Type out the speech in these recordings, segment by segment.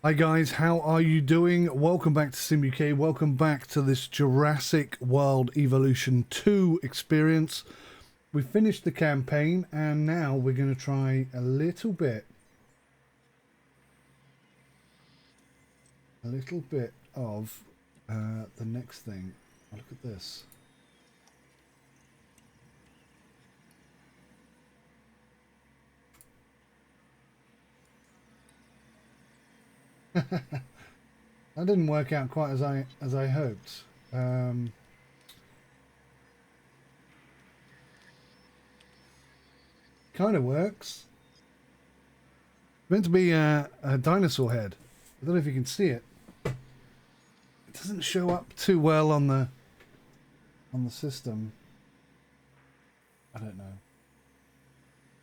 Hi guys, how are you doing? Welcome back to Sim UK. Welcome back to this Jurassic World Evolution 2 experience. We finished the campaign and now we're going to try a little bit of the next thing. Oh, look at this. That didn't work out quite as I hoped. Kind of works. Meant to be a dinosaur head. I don't know if you can see it. It doesn't show up too well on the system. I don't know.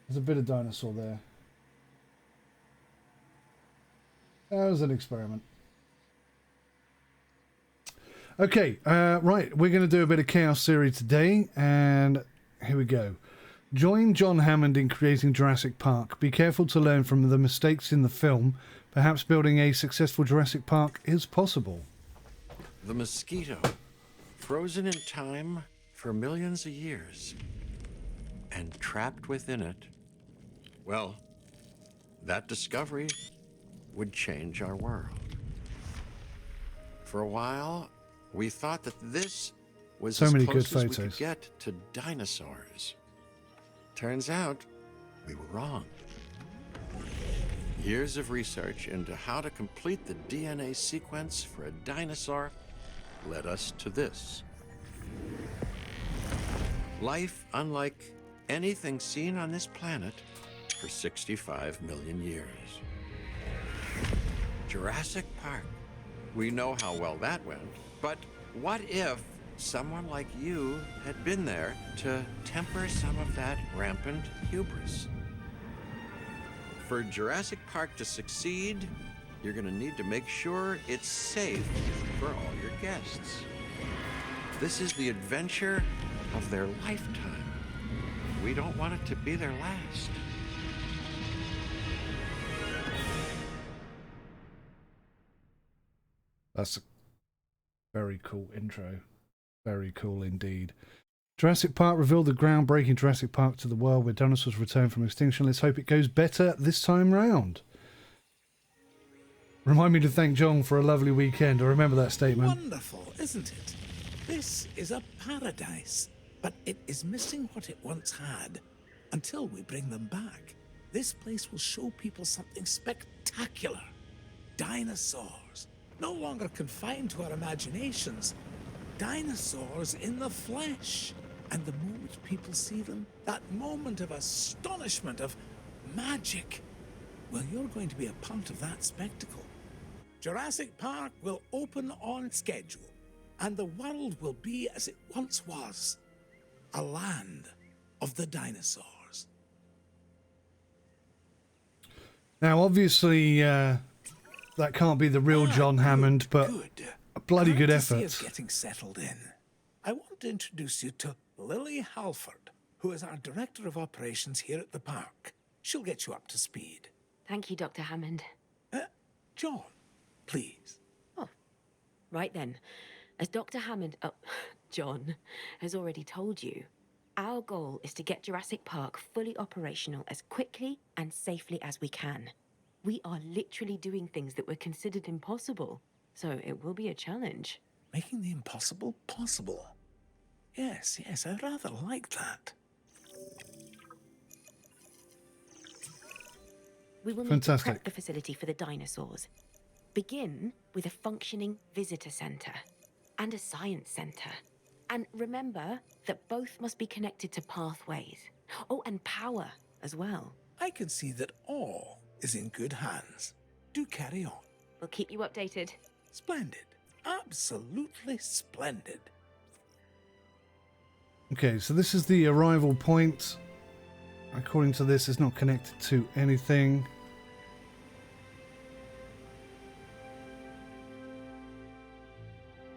There's a bit of dinosaur there. That was an experiment. Okay, right, we're going to do a bit of Chaos Theory today, and here we go. Join John Hammond in creating Jurassic Park. Be careful to learn from the mistakes in the film. Perhaps building a successful Jurassic Park is possible. The mosquito, frozen in time for millions of years, and trapped within it. Well, that discovery would change our world. For a while, we thought that this was so as many close good as we photos. could get to dinosaurs. Turns out, we were wrong. Years of research into how to complete the DNA sequence for a dinosaur led us to this. Life unlike anything seen on this planet for 65 million years. Jurassic Park. We know how well that went, but what if someone like you had been there to temper some of that rampant hubris? For Jurassic Park to succeed, you're going to need to make sure it's safe for all your guests. This is the adventure of their lifetime. We don't want it to be their last. That's a very cool intro. Very cool indeed. Jurassic Park revealed the groundbreaking Jurassic Park to the world where dinosaurs return from extinction. Let's hope it goes better this time round. Remind me to thank John for a lovely weekend. I remember that statement. Wonderful, isn't it? This is a paradise, but it is missing what it once had. Until we bring them back, this place will show people something spectacular. Dinosaurs, no longer confined to our imaginations. Dinosaurs in the flesh. And the moment people see them, that moment of astonishment, of magic, well, you're going to be a part of that spectacle. Jurassic Park will open on schedule, and the world will be as it once was, a land of the dinosaurs. Now, obviously, that can't be the real John Hammond, but a bloody good effort. Is getting settled in. I want to introduce you to Lily Halford, who is our Director of Operations here at the park. She'll get you up to speed. Thank you, Dr. Hammond. John, please. Oh, right then. As Dr. Hammond, John, has already told you, our goal is to get Jurassic Park fully operational as quickly and safely as we can. We are literally doing things that were considered impossible, so it will be a challenge. Making the impossible possible. Yes, I rather like that. We will need to prep the facility for the dinosaurs. Begin with a functioning visitor center and a science center. And remember that both must be connected to pathways. Oh, and power as well. I can see that all is in good hands. Do carry on. We'll keep you updated. Splendid. Absolutely splendid. Okay, so this is the arrival point. According to this, it's not connected to anything.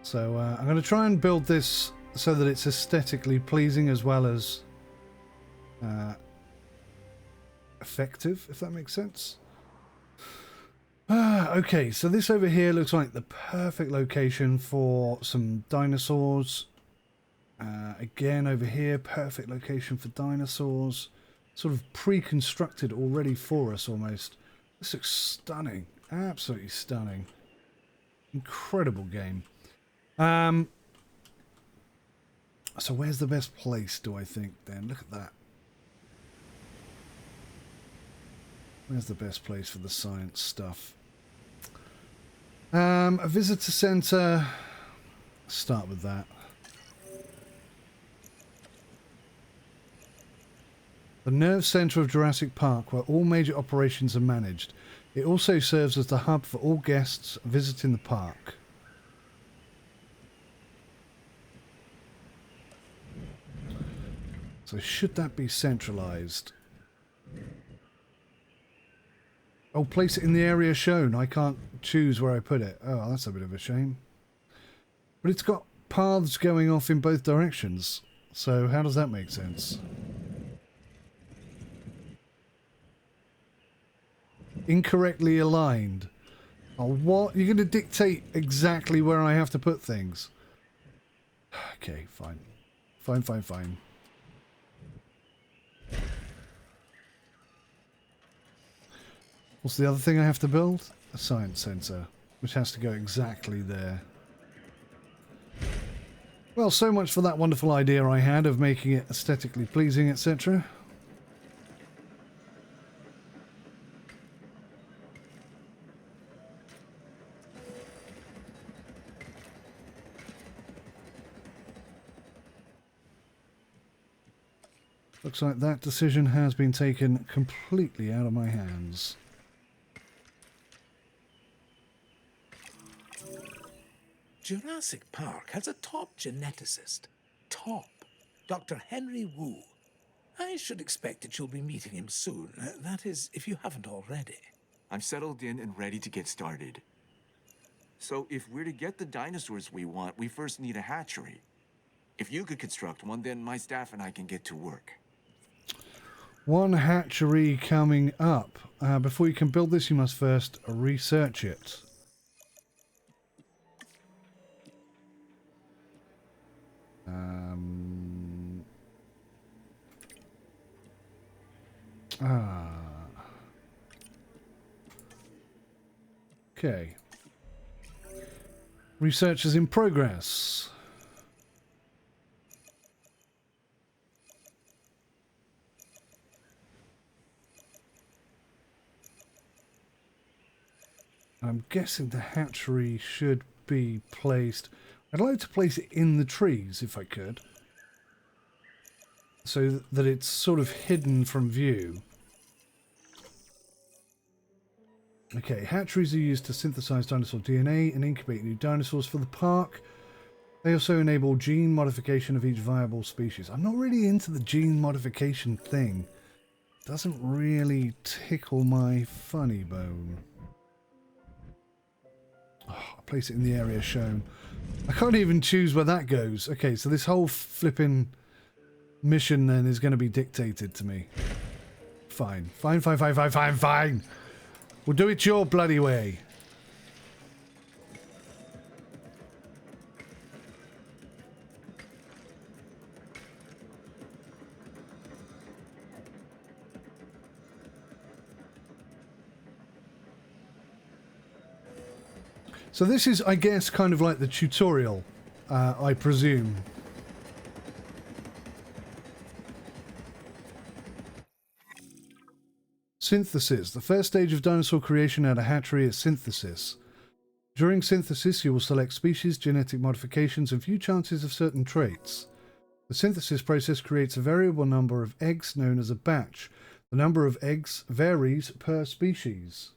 So I'm going to try and build this so that it's aesthetically pleasing as well as effective, if that makes sense. Okay, so this over here looks like the perfect location for some dinosaurs. Again, over here, perfect location for dinosaurs. Sort of pre-constructed already for us, almost. This looks stunning. Absolutely stunning. Incredible game. So where's the best place, do I think, then? Look at that. Where's the best place for the science stuff? A visitor centre. Start with that. The nerve centre of Jurassic Park, where all major operations are managed. It also serves as the hub for all guests visiting the park. So should that be centralised? Oh, place it in the area shown. I can't choose where I put it. Oh, that's a bit of a shame. But it's got paths going off in both directions. So how does that make sense? Incorrectly aligned. Oh, what? You're going to dictate exactly where I have to put things. Okay, fine. Fine. What's the other thing I have to build? A science centre, which has to go exactly there. Well, so much for that wonderful idea I had of making it aesthetically pleasing, etc. Looks like that decision has been taken completely out of my hands. Jurassic Park has a top geneticist. Top. Dr. Henry Wu. I should expect that you'll be meeting him soon. That is, if you haven't already. I'm settled in and ready to get started. So if we're to get the dinosaurs we want, we first need a hatchery. If you could construct one, then my staff and I can get to work. One hatchery coming up. Before you can build this, you must first research it. Okay. Research is in progress. I'm guessing the hatchery should be placed... I'd like to place it in the trees, if I could. So that it's sort of hidden from view. Okay, hatcheries are used to synthesize dinosaur DNA and incubate new dinosaurs for the park. They also enable gene modification of each viable species. I'm not really into the gene modification thing. Doesn't really tickle my funny bone. Oh, I'll place it in the area shown. I can't even choose where that goes. Okay, so this whole flipping mission then is going to be dictated to me. Fine. Fine. We'll do it your bloody way. So this is, I guess, kind of like the tutorial, I presume. Synthesis. The first stage of dinosaur creation at a hatchery is synthesis. During synthesis, you will select species, genetic modifications, and view chances of certain traits. The synthesis process creates a variable number of eggs known as a batch. The number of eggs varies per species.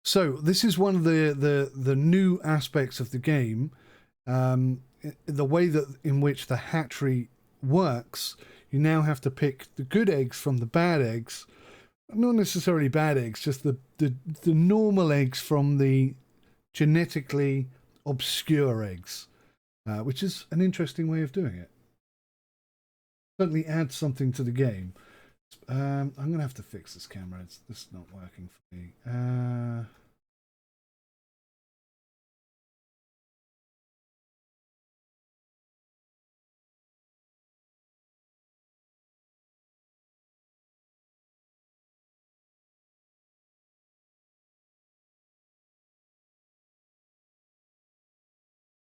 So this is one of the new aspects of the game. The way that in which the hatchery works, you now have to pick the good eggs from the bad eggs. Not necessarily bad eggs, just the normal eggs from the genetically obscure eggs, which is an interesting way of doing it. Certainly adds something to the game. I'm going to have to fix this camera. This is not working for me.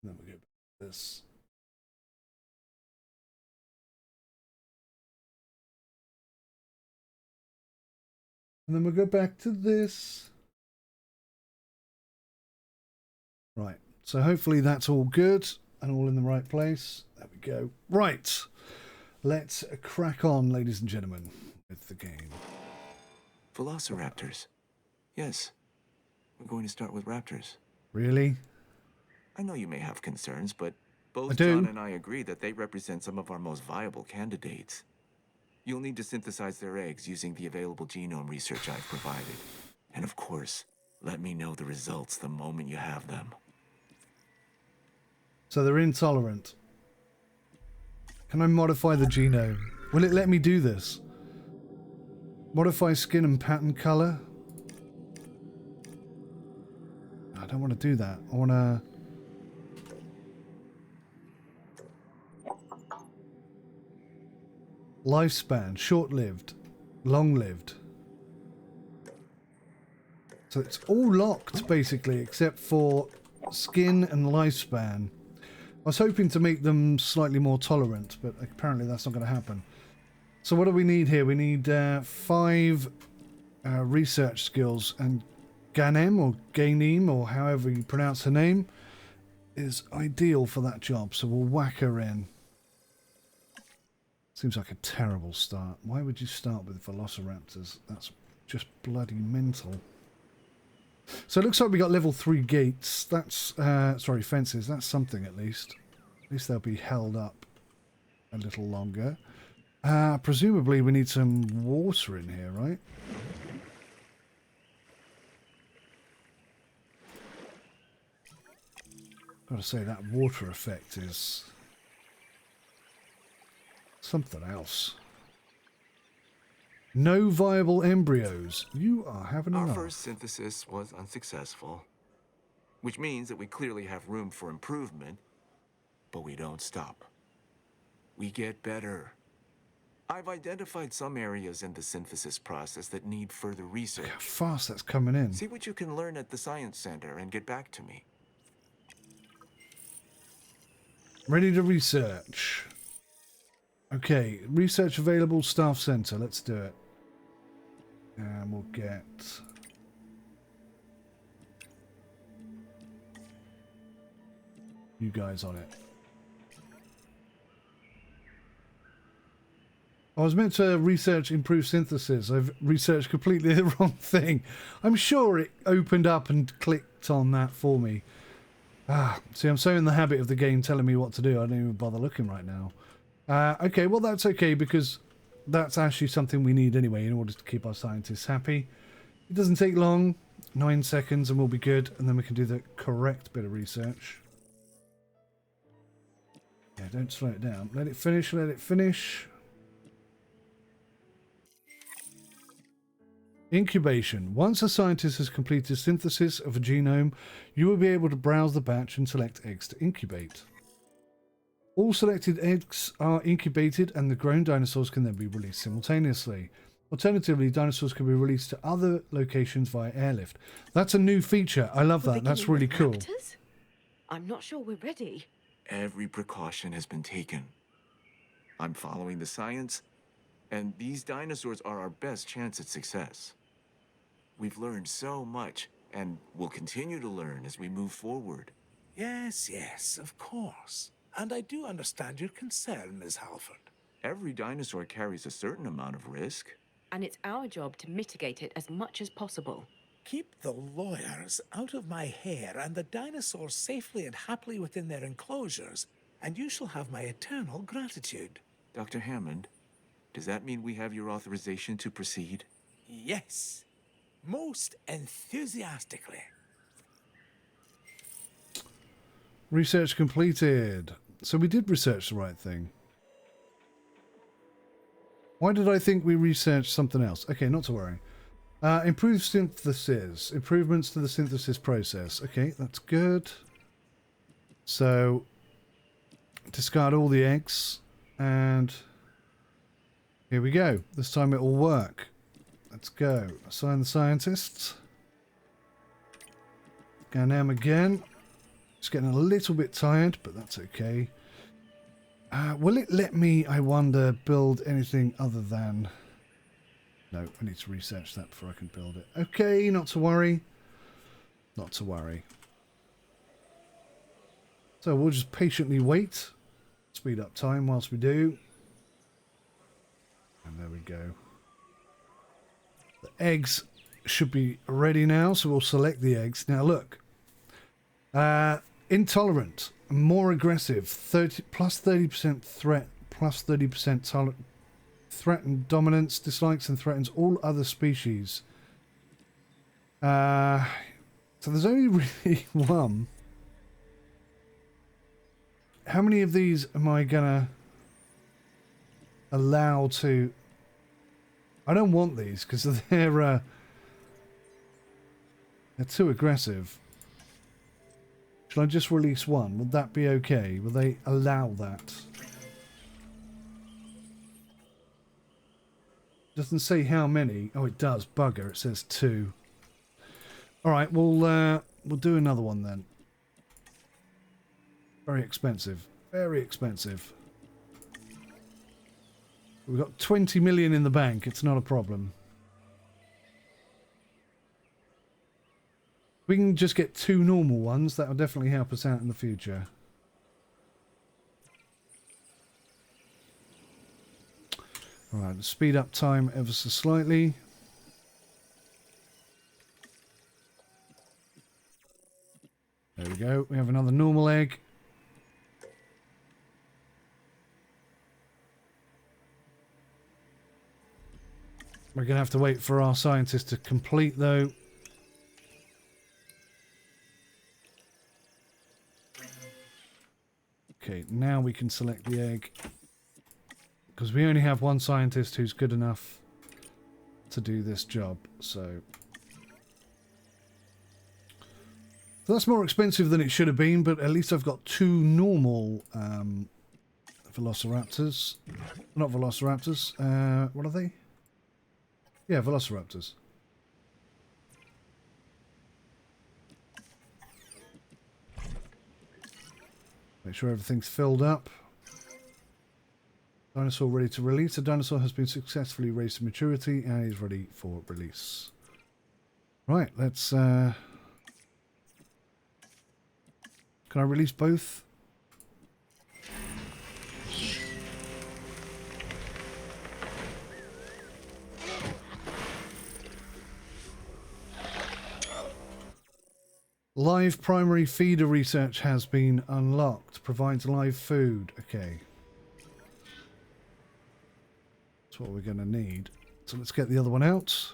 Then we go back to this. And then we'll go back to this. Right. So hopefully that's all good and all in the right place. There we go. Right. Let's crack on, ladies and gentlemen, with the game. Velociraptors. Yes. We're going to start with raptors. Really? I know you may have concerns, but I both do. John and I agree that they represent some of our most viable candidates. You'll need to synthesize their eggs using the available genome research I've provided. And of course, let me know the results the moment you have them. So they're intolerant. Can I modify the genome? Will it let me do this? Modify skin and pattern color? I don't want to do that. I want to... Lifespan, short-lived, long-lived. So it's all locked, basically, except for skin and lifespan. I was hoping to make them slightly more tolerant, but apparently that's not going to happen. So what do we need here? We need 5 research skills, and Ganem, or Ganem, or however you pronounce her name, is ideal for that job, so we'll whack her in. Seems like a terrible start. Why would you start with Velociraptors? That's just bloody mental. So it looks like we got level 3 gates. That's, sorry, fences. That's something at least. At least they'll be held up a little longer. Presumably we need some water in here, right? Gotta say, that water effect is something else. No viable embryos. You are having Our enough. first synthesis was unsuccessful, which means that we clearly have room for improvement, but we don't stop. We get better. I've identified some areas in the synthesis process that need further Look research. how fast that's coming in. See what you can learn at the Science Center and get back to me. Ready to research. Okay, research available, staff center. Let's do it. And we'll get... you guys on it. I was meant to research improved synthesis. I've researched completely the wrong thing. I'm sure it opened up and clicked on that for me. See, I'm so in the habit of the game telling me what to do, I don't even bother looking right now. Okay, well that's okay, because that's actually something we need anyway in order to keep our scientists happy. It doesn't take long, 9 seconds, and we'll be good, and then we can do the correct bit of research. Yeah, don't slow it down. Let it finish, let it finish. Incubation. Once a scientist has completed synthesis of a genome, you will be able to browse the batch and select eggs to incubate. All selected eggs are incubated and the grown dinosaurs can then be released simultaneously. Alternatively, dinosaurs can be released to other locations via airlift. That's a new feature. I love that. That's really cool. Raptors? I'm not sure we're ready. Every precaution has been taken. I'm following the science, and these dinosaurs are our best chance at success. We've learned so much, and we'll continue to learn as we move forward. Yes, yes, of course. And I do understand your concern, Ms. Halford. Every dinosaur carries a certain amount of risk. And it's our job to mitigate it as much as possible. Keep the lawyers out of my hair and the dinosaurs safely and happily within their enclosures, and you shall have my eternal gratitude. Dr. Hammond, does that mean we have your authorization to proceed? Yes, most enthusiastically. Research completed. So we did research the right thing. Why did I think we researched something else? Okay, not to worry. Improved synthesis. Improvements to the synthesis process. Okay, that's good. So, discard all the eggs. And here we go. This time it will work. Let's go. Assign the scientists. Scan them again. Just getting a little bit tired, but that's okay. Will it let me, I wonder, build anything other than... No, I need to research that before I can build it. Okay, not to worry. Not to worry. So we'll just patiently wait. Speed up time whilst we do. And there we go. The eggs should be ready now, so we'll select the eggs. Now look. Intolerant. More aggressive. 30% threat. Plus 30% tolerant. Threaten dominance, dislikes and threatens all other species. So there's only really one. How many of these am I gonna allow to... I don't want these because they're too aggressive. Shall I just release one? Would that be okay? Will they allow that? Doesn't say how many. Oh, it does. Bugger. It says 2. All right. We'll do another one then. Very expensive. Very expensive. We've got 20 million in the bank. It's not a problem. We can just get 2 normal ones. That will definitely help us out in the future. Alright, let's speed up time ever so slightly. There we go. We have another normal egg. We're going to have to wait for our scientists to complete, though. Okay, now we can select the egg. Because we only have one scientist who's good enough to do this job, so that's more expensive than it should have been, but at least I've got 2 normal velociraptors. Not velociraptors. What are they? Yeah, velociraptors. Make sure everything's filled up. Dinosaur ready to release. The dinosaur has been successfully raised to maturity and is ready for release. Right, let's... Can I release both? Live primary feeder research has been unlocked. Provides live food. Okay. That's what we're going to need. So let's get the other one out.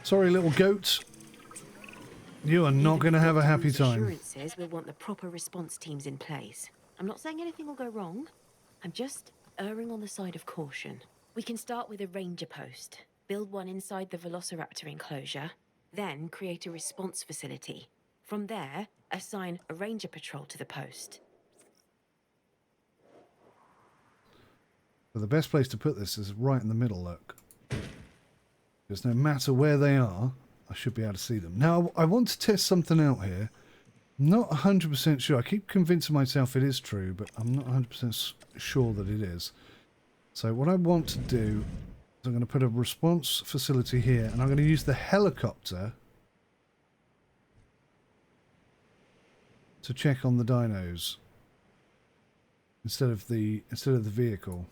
Sorry, little goat. You are not going to have a happy time. Assurances we'll want the proper response teams in place. I'm not saying anything will go wrong. I'm just erring on the side of caution. We can start with a ranger post, build one inside the velociraptor enclosure, then create a response facility. From there, assign a ranger patrol to the post. But the best place to put this is right in the middle, look. Because no matter where they are, I should be able to see them. Now, I want to test something out here. I'm not 100% sure. I keep convincing myself it is true, but I'm not 100% sure that it is. So what I want to do is I'm going to put a response facility here, and I'm going to use the helicopter to check on the dinos instead of the vehicle.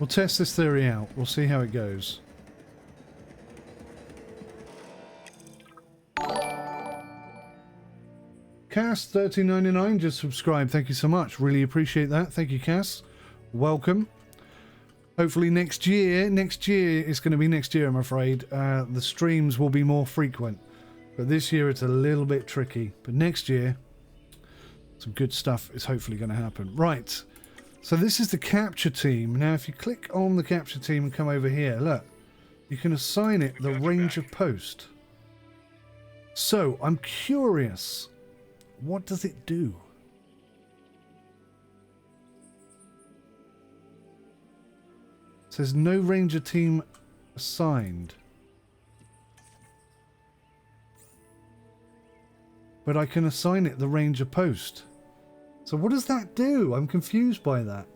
We'll test this theory out. We'll see how it goes. Cass 13.99 just subscribed. Thank you so much. Really appreciate that. Thank you, Cass. Welcome. Hopefully next year it's going to be next year, I'm afraid. The streams will be more frequent. But this year it's a little bit tricky. But next year, some good stuff is hopefully going to happen. Right. So this is the capture team. Now, if you click on the capture team and come over here, look, you can assign it the range of post. So I'm curious, what does it do? It says no ranger team assigned. But I can assign it the ranger post. So what does that do? I'm confused by that.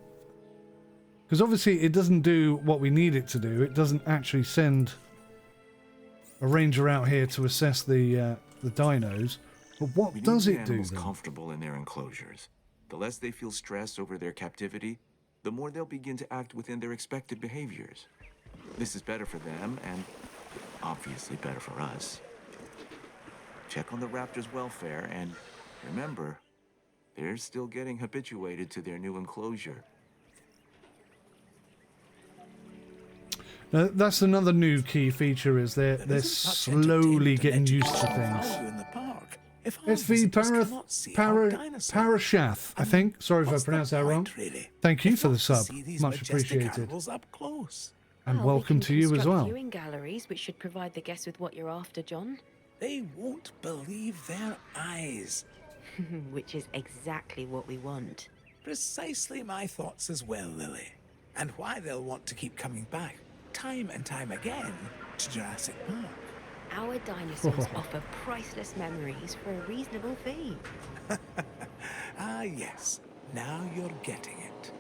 Because obviously it doesn't do what we need it to do. It doesn't actually send a ranger out here to assess the dinos. But what does it do then? Comfortable in their enclosures. The less they feel stress over their captivity, the more they'll begin to act within their expected behaviors. This is better for them and obviously better for us. Check on the raptors' welfare and remember, they're still getting habituated to their new enclosure. Now, that's another new key feature is they're slowly getting used to things. It's the Parashath, I think. Sorry if I pronounced that wrong. Thank you for the sub. Much appreciated. And welcome to you as well. Viewing galleries, which should provide the guests with what you're after, John. They won't believe their eyes. Which is exactly what we want. Precisely my thoughts as well, Lily. And why they'll want to keep coming back, time and time again, to Jurassic Park. Our dinosaurs offer priceless memories for a reasonable fee. Ah, yes. Now you're getting it.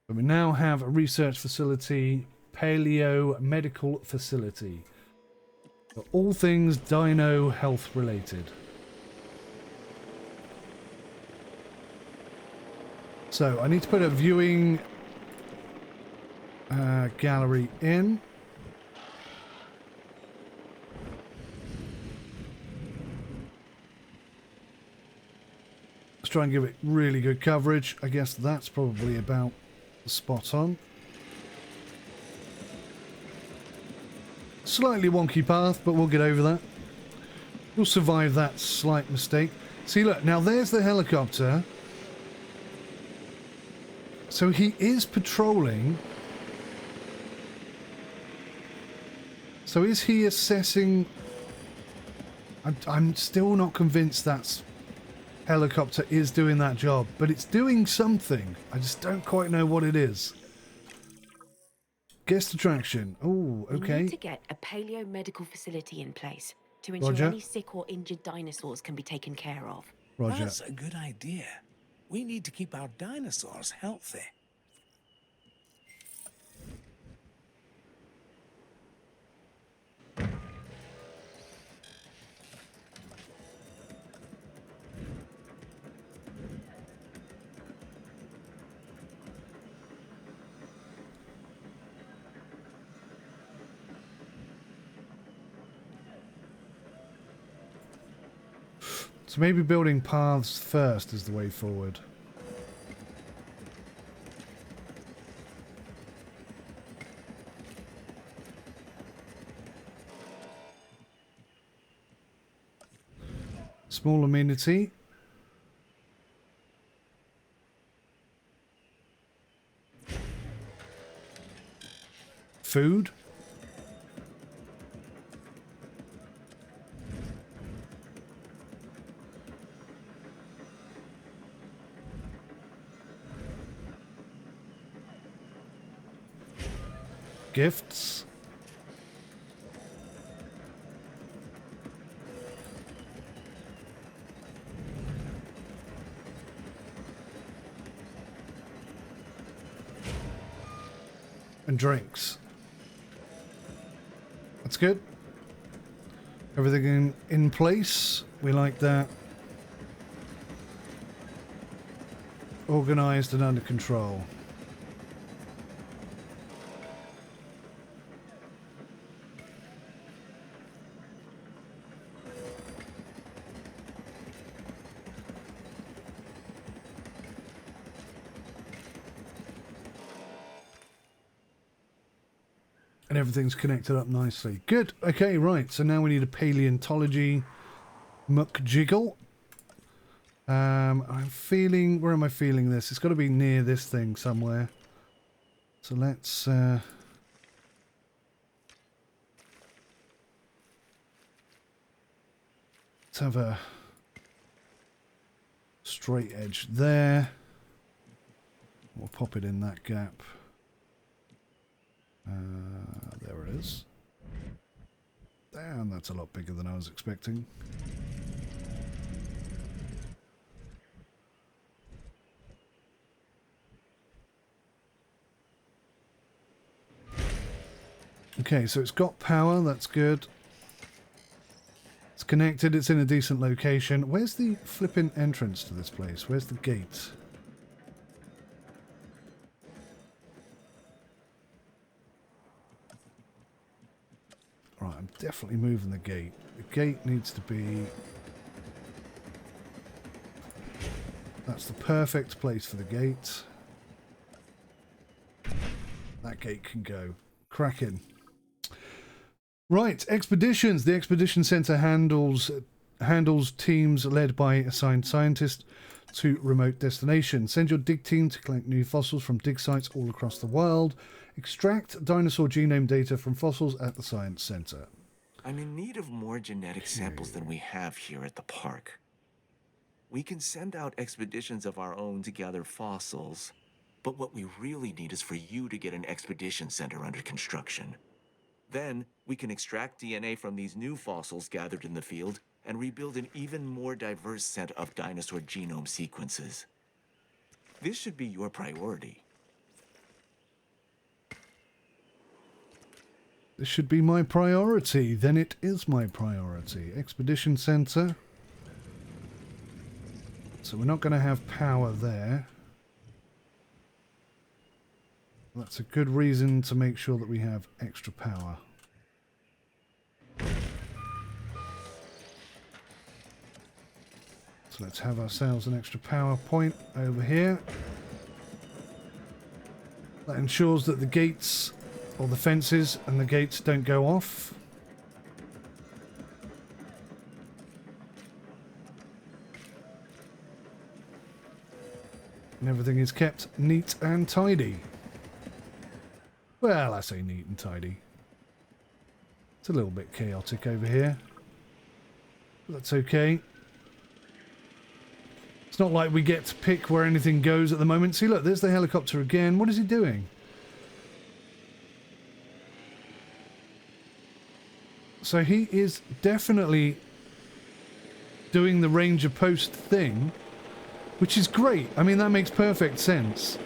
We now have a research facility, paleo medical facility. For all things dino health related. So I need to put a viewing gallery in. Let's try and give it really good coverage. I guess that's probably about spot on. Slightly wonky path, but we'll get over that. We'll survive that slight mistake. See, look, now there's the helicopter. So he is patrolling. So is he assessing? I'm still not convinced that helicopter is doing that job, but it's doing something. I just don't quite know what it is. Guest attraction. Oh, okay. We need to get a paleo medical facility in place to ensure Roger. any sick or injured dinosaurs can be taken care of. Roger. That's a good idea. We need to keep our dinosaurs healthy. So maybe building paths first is the way forward. Small amenity. Food. Gifts. And drinks. That's good. Everything in place. We like that. organized and under control. And everything's connected up nicely. Good. Okay, right. So now we need a paleontology muckjiggle. I'm feeling... Where am I feeling this? It's got to be near this thing somewhere. So let's... let's have a straight edge there. We'll pop it in that gap. There it is. Damn, that's a lot bigger than I was expecting. Okay, so it's got power, that's good. It's connected, it's in a decent location. Where's the flipping entrance to this place? Where's the gate? Right, I'm definitely moving the gate. The gate needs to be... That's the perfect place for the gate. That gate can go. Cracking. Right, expeditions. The Expedition Center handles teams led by assigned scientists to remote destinations. Send your dig team to collect new fossils from dig sites all across the world. Extract dinosaur genome data from fossils at the Science Center. I'm in need of more genetic samples than we have here at the park. We can send out expeditions of our own to gather fossils, but what we really need is for you to get an expedition center under construction. Then, we can extract DNA from these new fossils gathered in the field and rebuild an even more diverse set of dinosaur genome sequences. This should be your priority. This should be my priority. Then it is my priority. Expedition Center. So we're not going to have power there. That's a good reason to make sure that we have extra power. So let's have ourselves an extra power point over here. That ensures that the gates, or the fences and the gates, don't go off. And everything is kept neat and tidy. Well, I say neat and tidy. It's a little bit chaotic over here. But that's okay. It's not like we get to pick where anything goes at the moment. See, look, there's the helicopter again. What is he doing? So he is definitely doing the ranger post thing, which is great. I mean, that makes perfect sense.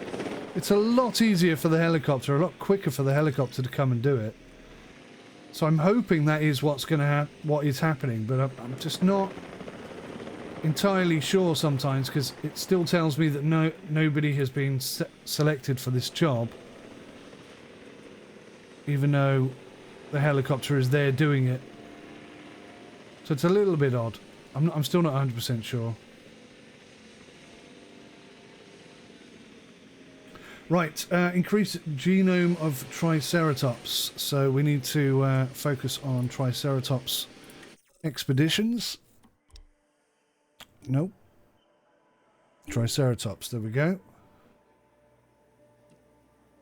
It's a lot easier for the helicopter, a lot quicker for the helicopter to come and do it. So I'm hoping that is what is happening, but I'm just not entirely sure sometimes, because it still tells me that nobody has been selected for this job, even though the helicopter is there doing it. So it's a little bit odd. I'm still not 100% sure. Right, increase genome of Triceratops. So we need to focus on Triceratops expeditions. Nope. Triceratops, there we go.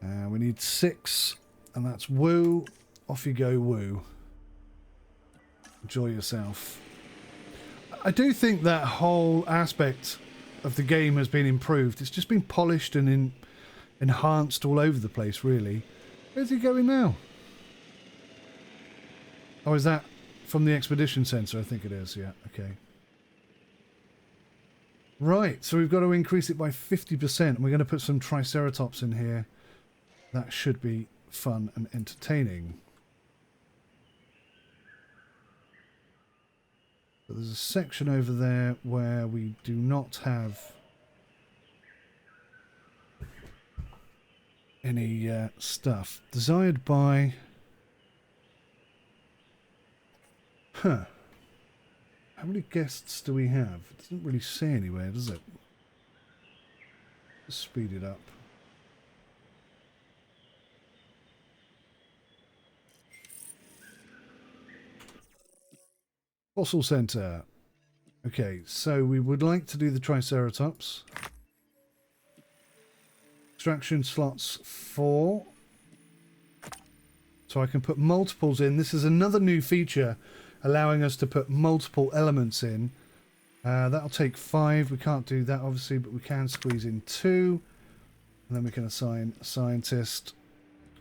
We need 6, and that's woo. Off you go, woo. Enjoy yourself. I do think that whole aspect of the game has been improved. It's just been polished and enhanced all over the place, really. Where's he going now? Oh, is that from the Expedition Center? I think it is, yeah, okay. Right, so we've got to increase it by 50%. We're going to put some Triceratops in here. That should be fun and entertaining. But there's a section over there where we do not have any stuff. Desired by... Huh. How many guests do we have? It doesn't really say anywhere, does it? Let's speed it up. Fossil Center. Okay, so we would like to do the Triceratops. Extraction slots 4. So I can put multiples in. This is another new feature allowing us to put multiple elements in. That'll take 5. We can't do that obviously, but we can squeeze in 2. And then we can assign a scientist.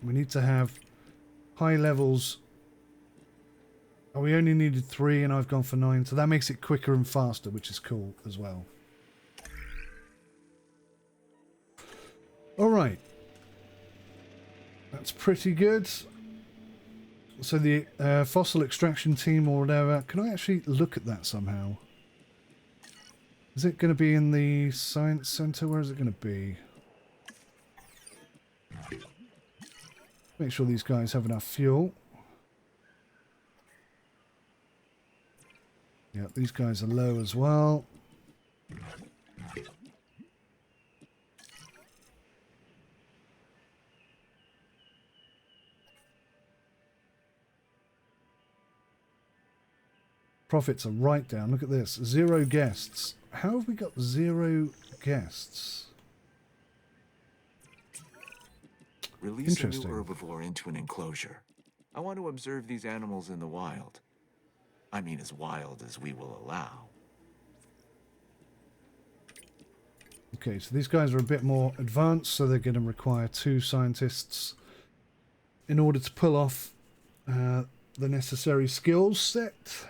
We need to have high levels. Oh, we only needed 3 and I've gone for 9. So that makes it quicker and faster, which is cool as well. Alright. That's pretty good. So the fossil extraction team or whatever, can I actually look at that somehow? Is it going to be in the science center? Where is it going to be? Make sure these guys have enough fuel. Yeah, these guys are low as well. Profits are right down. Look at this. 0 guests. How have we got 0 guests? Release a new herbivore into an enclosure. I want to observe these animals in the wild. I mean, as wild as we will allow. Okay, so these guys are a bit more advanced, so they're going to require 2 scientists in order to pull off the necessary skills set.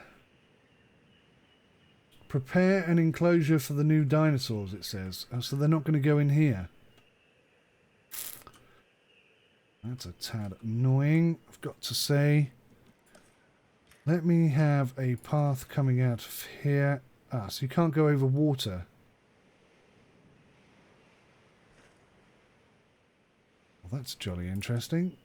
Prepare an enclosure for the new dinosaurs, it says. Oh, so they're not going to go in here. That's a tad annoying, I've got to say. Let me have a path coming out of here. Ah, so you can't go over water. Well, that's jolly interesting.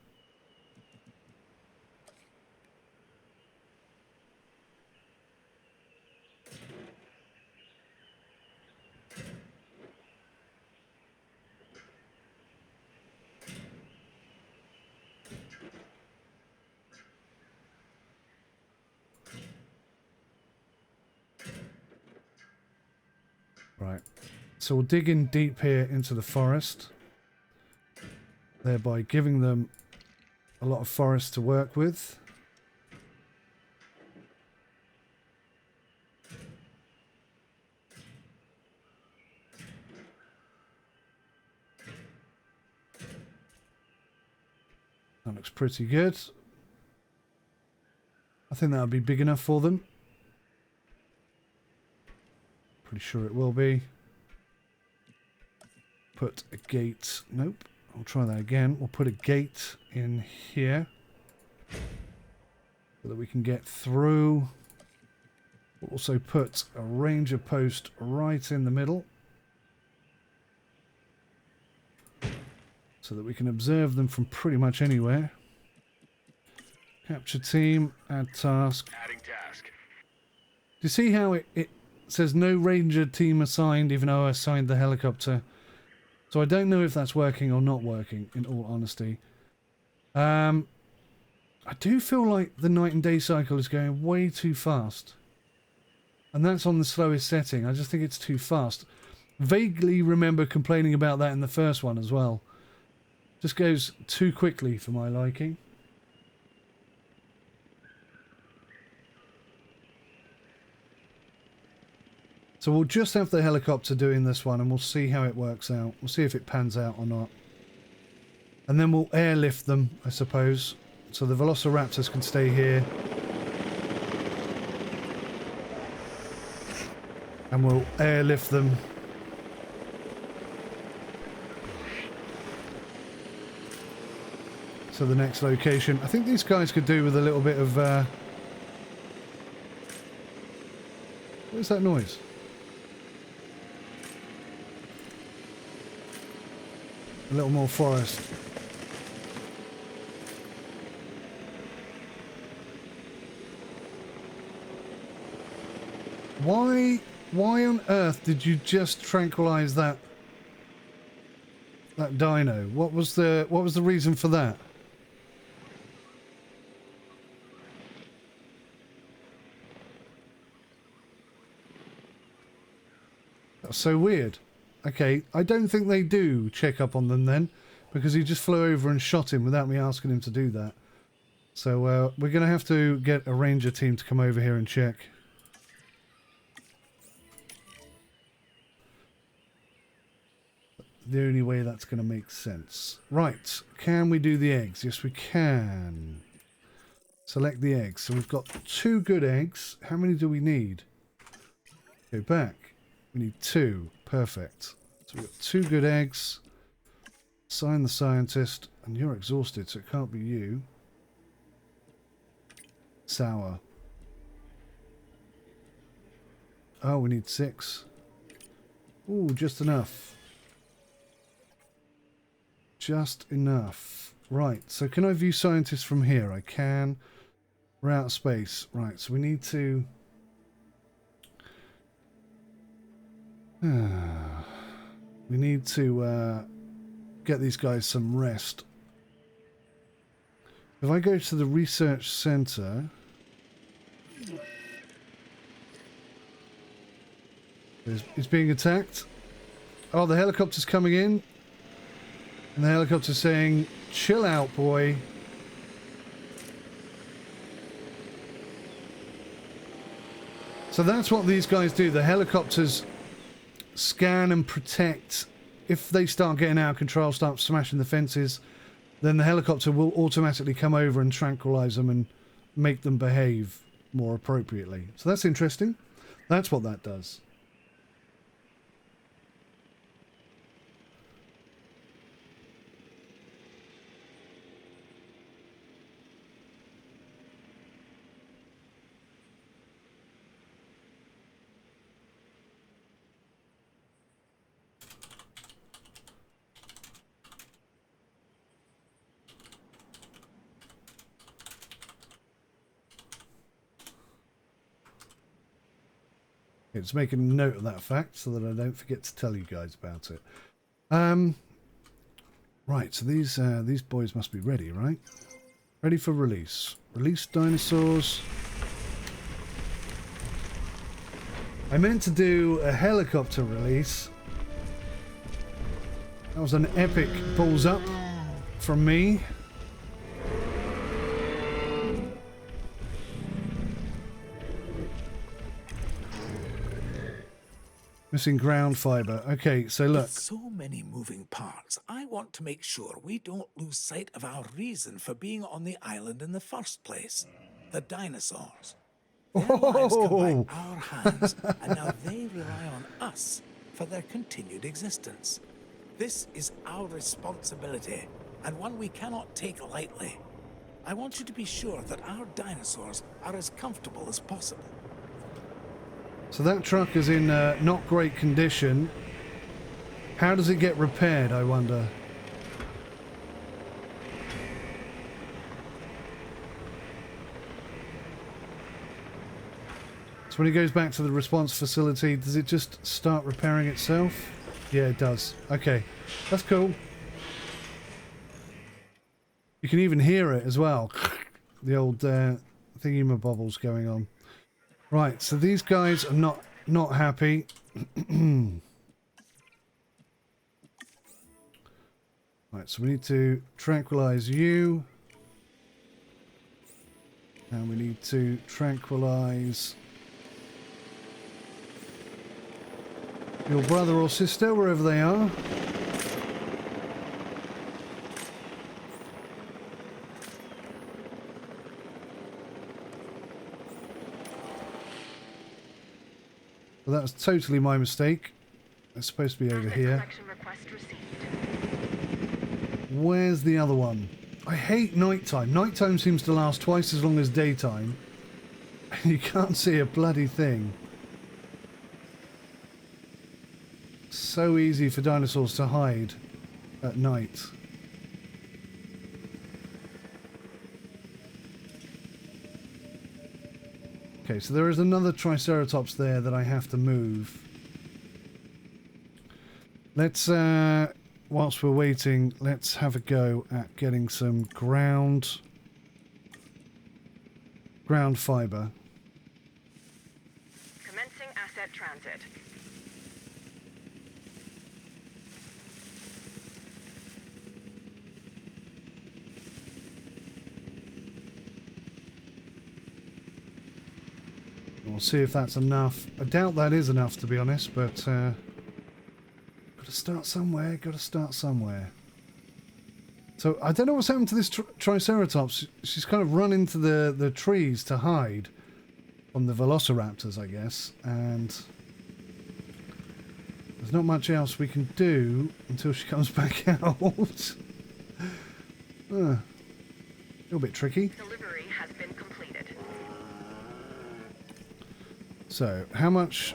Right, so we'll dig in deep here into the forest, thereby giving them a lot of forest to work with. That looks pretty good. I think that'll be big enough for them. Pretty sure it will be. Put a gate. Nope. I'll try that again. We'll put a gate in here so that we can get through. We'll also put a ranger post right in the middle so that we can observe them from pretty much anywhere. Capture team, add task. Adding task. Do you see how it says no ranger team assigned, even though I assigned the helicopter? So I don't know if that's working or not working, in all honesty. I do feel like the night and day cycle is going way too fast. And that's on the slowest setting. I just think it's too fast. Vaguely remember complaining about that in the first one as well. Just goes too quickly for my liking. So we'll just have the helicopter doing this one and we'll see how it works out. We'll see if it pans out or not. And then we'll airlift them, I suppose. So the Velociraptors can stay here. And we'll airlift them. To the next location. I think these guys could do with a little bit of... What is that noise? A little more forest. Why on earth did you just tranquilize that dino? What was the reason for that? That's so weird. Okay, I don't think they do check up on them then, because he just flew over and shot him without me asking him to do that. So we're going to have to get a ranger team to come over here and check. The only way that's going to make sense. Right, can we do the eggs? Yes, we can. Select the eggs. So we've got 2 good eggs. How many do we need? Go back. We need 2. Perfect. So we've got 2 good eggs. Assign the scientist. And you're exhausted, so it can't be you. Sour. Oh, we need 6. Ooh, just enough. Just enough. Right, so can I view scientists from here? I can. We're out of space. Right, so we need to... we need to get these guys some rest. If I go to the research center... He's being attacked. Oh, the helicopter's coming in. And the helicopter's saying, chill out, boy. So that's what these guys do. The helicopters scan and protect. If they start getting out of control, start smashing the fences, then the helicopter will automatically come over and tranquilize them and make them behave more appropriately. So that's interesting. That's what that does. It's making a note of that fact so that I don't forget to tell you guys about it. Right, so these boys must be ready, right? Ready for release. Release dinosaurs. I meant to do a helicopter release. That was an epic balls up from me. Missing ground fiber. Okay, so look. With so many moving parts, I want to make sure we don't lose sight of our reason for being on the island in the first place. The dinosaurs. Their lives come by our hands, and now they rely on us for their continued existence. This is our responsibility, and one we cannot take lightly. I want you to be sure that our dinosaurs are as comfortable as possible. So that truck is in not great condition. How does it get repaired, I wonder? So when it goes back to the response facility, does it just start repairing itself? Yeah, it does. Okay, that's cool. You can even hear it as well. The old thingy-mabobbles going on. Right, so these guys are not happy. Right, so we need to tranquilize you. And we need to tranquilize your brother or sister, wherever they are. Well, that was totally my mistake. It's supposed to be over here. Where's the other one? I hate nighttime. Nighttime seems to last twice as long as daytime. And you can't see a bloody thing. So easy for dinosaurs to hide at night. Okay, so there is another Triceratops there that I have to move. Let's, whilst we're waiting, let's have a go at getting some ground fibre. Commencing asset transit. We'll see if that's enough. I doubt that is enough, to be honest, but got to start somewhere, got to start somewhere. So I don't know what's happened to this Triceratops. She's kind of run into the trees to hide from the velociraptors, I guess, and there's not much else we can do until she comes back out. A little bit tricky. Delivery has been completed. So, how much?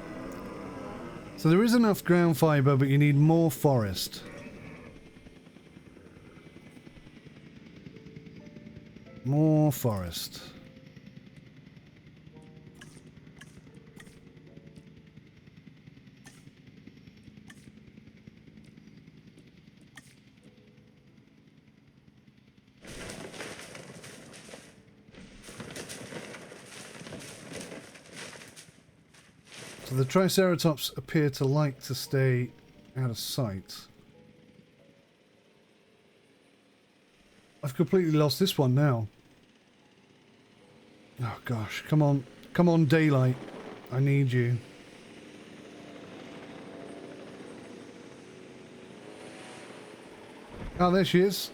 So there is enough ground fibre, but you need more forest. More forest. So the Triceratops appear to like to stay out of sight. I've completely lost this one now. Oh gosh, come on. Come on, daylight. I need you. Oh, there she is.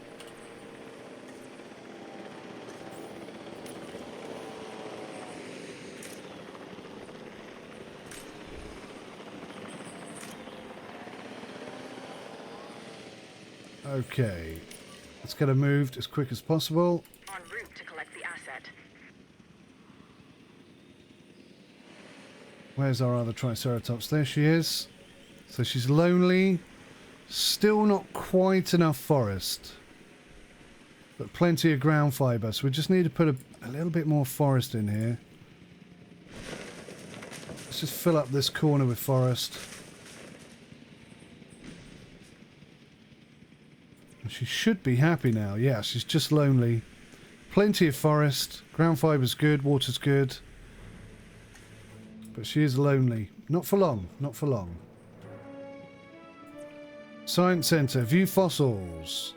Okay. Let's get her moved as quick as possible. En route to collect the asset. Where's our other Triceratops? There she is. So she's lonely. Still not quite enough forest. But plenty of ground fibre. So we just need to put a little bit more forest in here. Let's just fill up this corner with forest. And she should be happy now. Yeah, she's just lonely. Plenty of forest. Ground fibre's good. Water's good. But she is lonely. Not for long. Not for long. Science Centre. View fossils.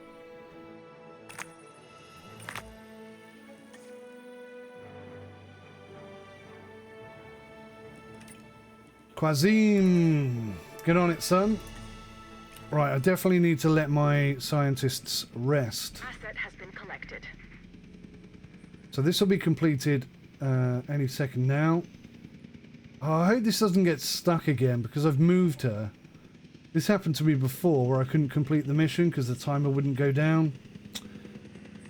Quazim. Get on it, son. Right, I definitely need to let my scientists rest. Asset has been collected. So this will be completed any second now. Oh, I hope this doesn't get stuck again because I've moved her. This happened to me before where I couldn't complete the mission because the timer wouldn't go down.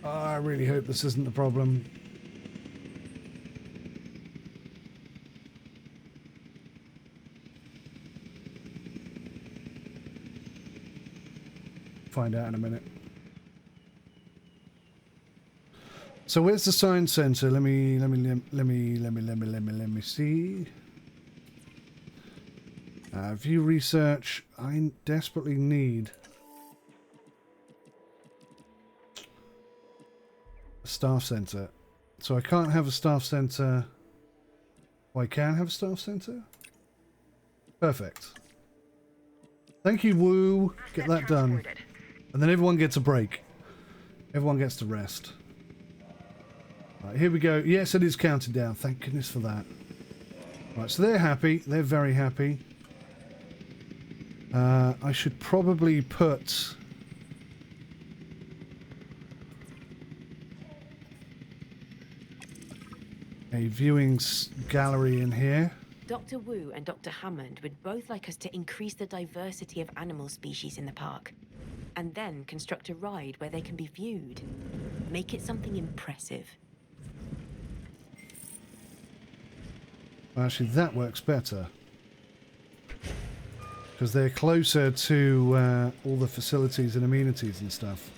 Oh, I really hope this isn't the problem. Find out in a minute. So where's the science center? Let me see. View research. I desperately need a staff center. So I can't have a staff center. Oh, I can have a staff center? Perfect. Thank you, Woo. Get that done. And then everyone gets a break. Everyone gets to rest. Right, here we go. Yes, it is counted down. Thank goodness for that. Right, so they're happy. They're very happy. I should probably put a viewing gallery in here. Dr. Wu and Dr. Hammond would both like us to increase the diversity of animal species in the park. And then construct a ride where they can be viewed. Make it something impressive. Actually, that works better. Because they're closer to all the facilities and amenities and stuff.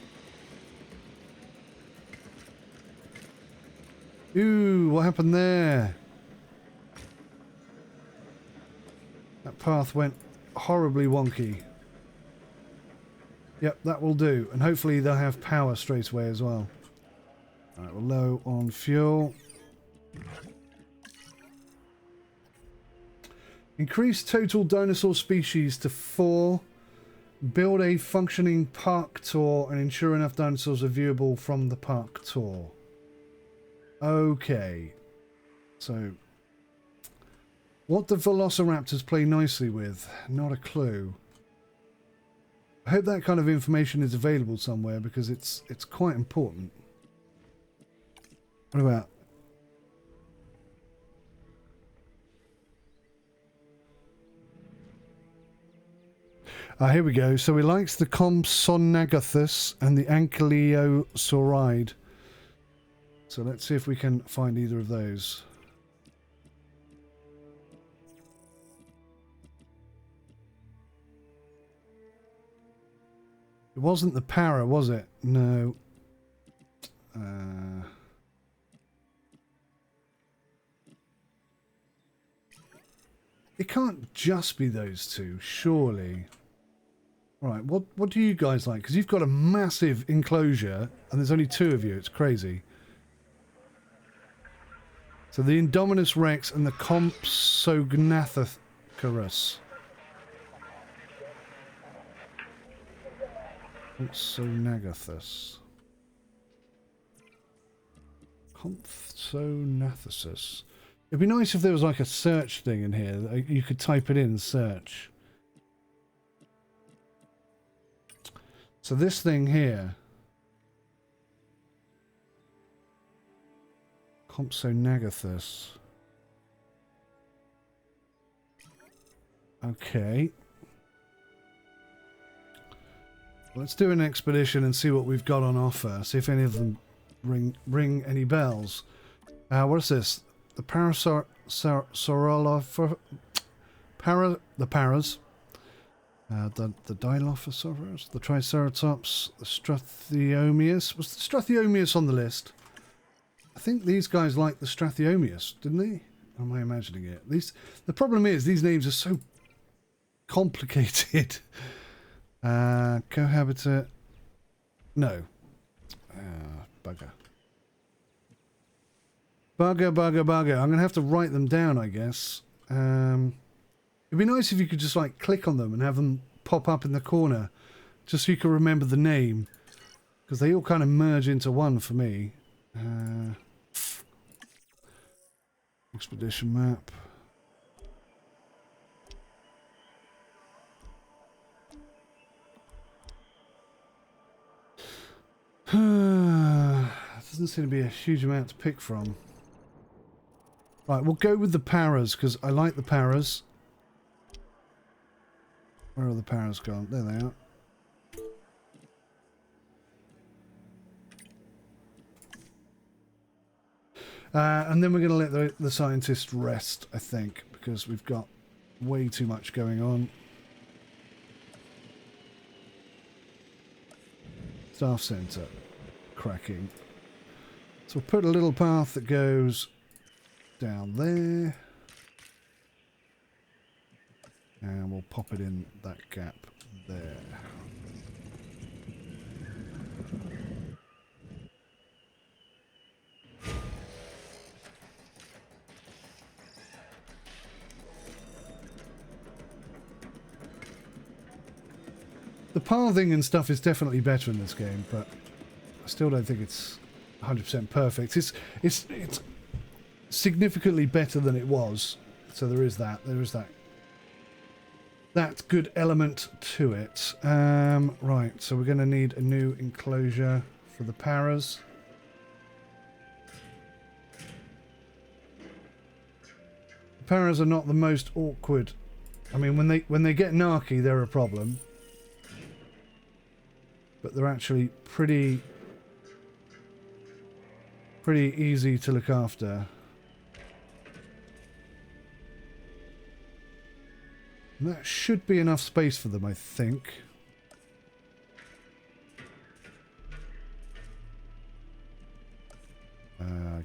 Ooh, what happened there? That path went horribly wonky. Yep, that will do. And hopefully they'll have power straight away as well. Alright, we're low on fuel. Increase total dinosaur species to 4. Build a functioning park tour and ensure enough dinosaurs are viewable from the park tour. Okay. So, what do velociraptors play nicely with? Not a clue. I hope that kind of information is available somewhere because it's quite important. What about? Here we go. So he likes the Compsognathus and the Ankylosauride. So let's see if we can find either of those. It wasn't the para, was it? No. It can't just be those two, surely. Right, what do you guys like? Because you've got a massive enclosure and there's only 2 of you. It's crazy. So the Indominus Rex and the Compsognathus. Compsognathus. Compsognathus. It'd be nice if there was like a search thing in here. That you could type it in and search. So this thing here. Compsognathus. Okay. Let's do an expedition and see what we've got on offer. See if any of them ring any bells. What's this? The the paras. The Dilophosaurus, the Triceratops, the Strathyomeus. Was the Strathyomeus on the list? I think these guys liked the Strathyomeus, didn't they? Or am I imagining it? The problem is these names are so complicated. Cohabitat. No. Bugger. Bugger. I'm going to have to write them down, I guess. It'd be nice if you could just like click on them and have them pop up in the corner. Just so you can remember the name. Because they all kind of merge into one for me. Expedition map. Doesn't seem to be a huge amount to pick from. Right, we'll go with the paras because I like the paras. Where are the paras gone? There they are. And then we're going to let the scientists rest, I think, because we've got way too much going on. Staff centre. Cracking. So we'll put a little path that goes down there. And we'll pop it in that gap there. The pathing and stuff is definitely better in this game, but I still don't think it's 100% perfect. It's significantly better than it was, so there is that. There is that good element to it. Right, so we're going to need a new enclosure for the paras. The paras are not the most awkward. I mean, when they get narky, they're a problem. But they're actually pretty easy to look after. And that should be enough space for them, I think.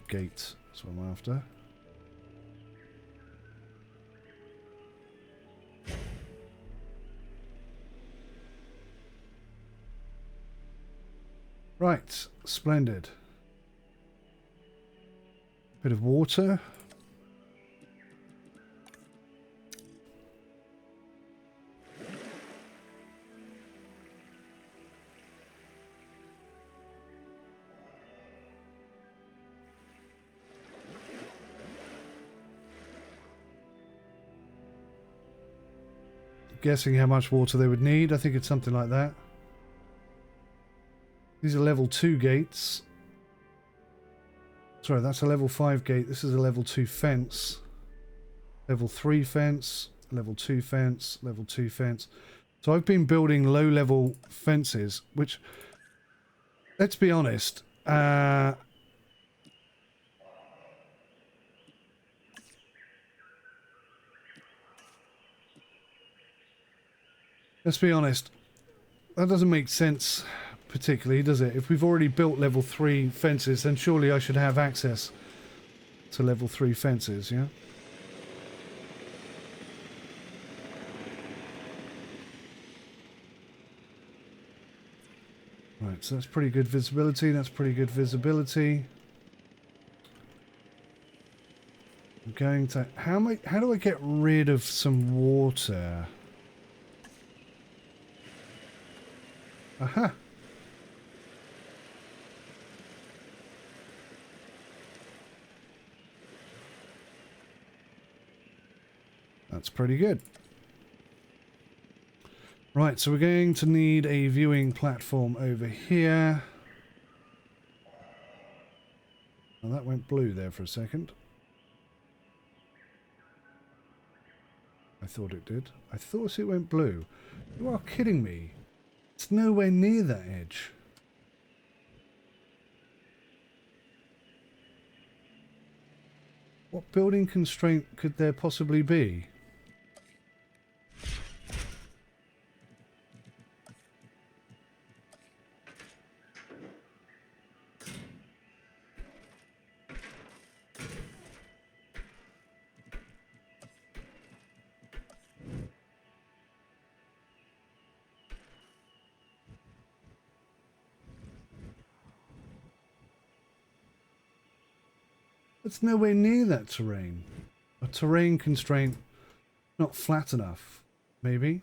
Gate, that's what I'm after. Right, splendid. Bit of water. Guessing how much water they would need. I think it's something like that. These are level 2 gates. Sorry, that's a level 5 gate. This is a level 2 fence. Level 3 fence. Level 2 fence. Level 2 fence. So I've been building low-level fences, which, let's be honest, that doesn't make sense particularly, does it? If we've already built level 3 fences, then surely I should have access to level 3 fences, yeah? Right, so that's pretty good visibility. That's pretty good visibility. I'm going to... How do I get rid of some water? Aha! That's pretty good. Right, so we're going to need a viewing platform over here. Oh, that went blue there for a second. I thought it did. I thought it went blue. You are kidding me. It's nowhere near that edge. What building constraint could there possibly be? It's nowhere near that terrain. A terrain constraint not flat enough, maybe?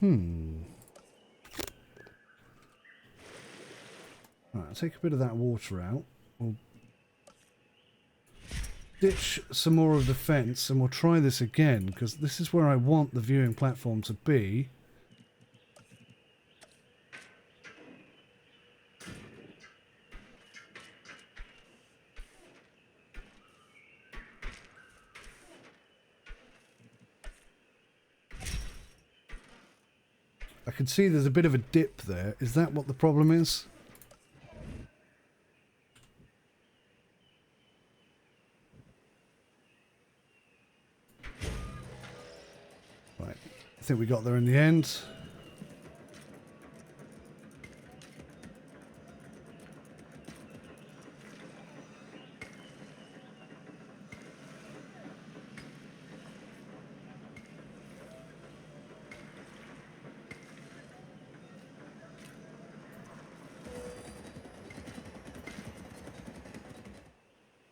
Right, I'll take a bit of that water out. We'll ditch some more of the fence and we'll try this again, because this is where I want the viewing platform to be. I can see there's a bit of a dip there. Is that what the problem is? Right. I think we got there in the end.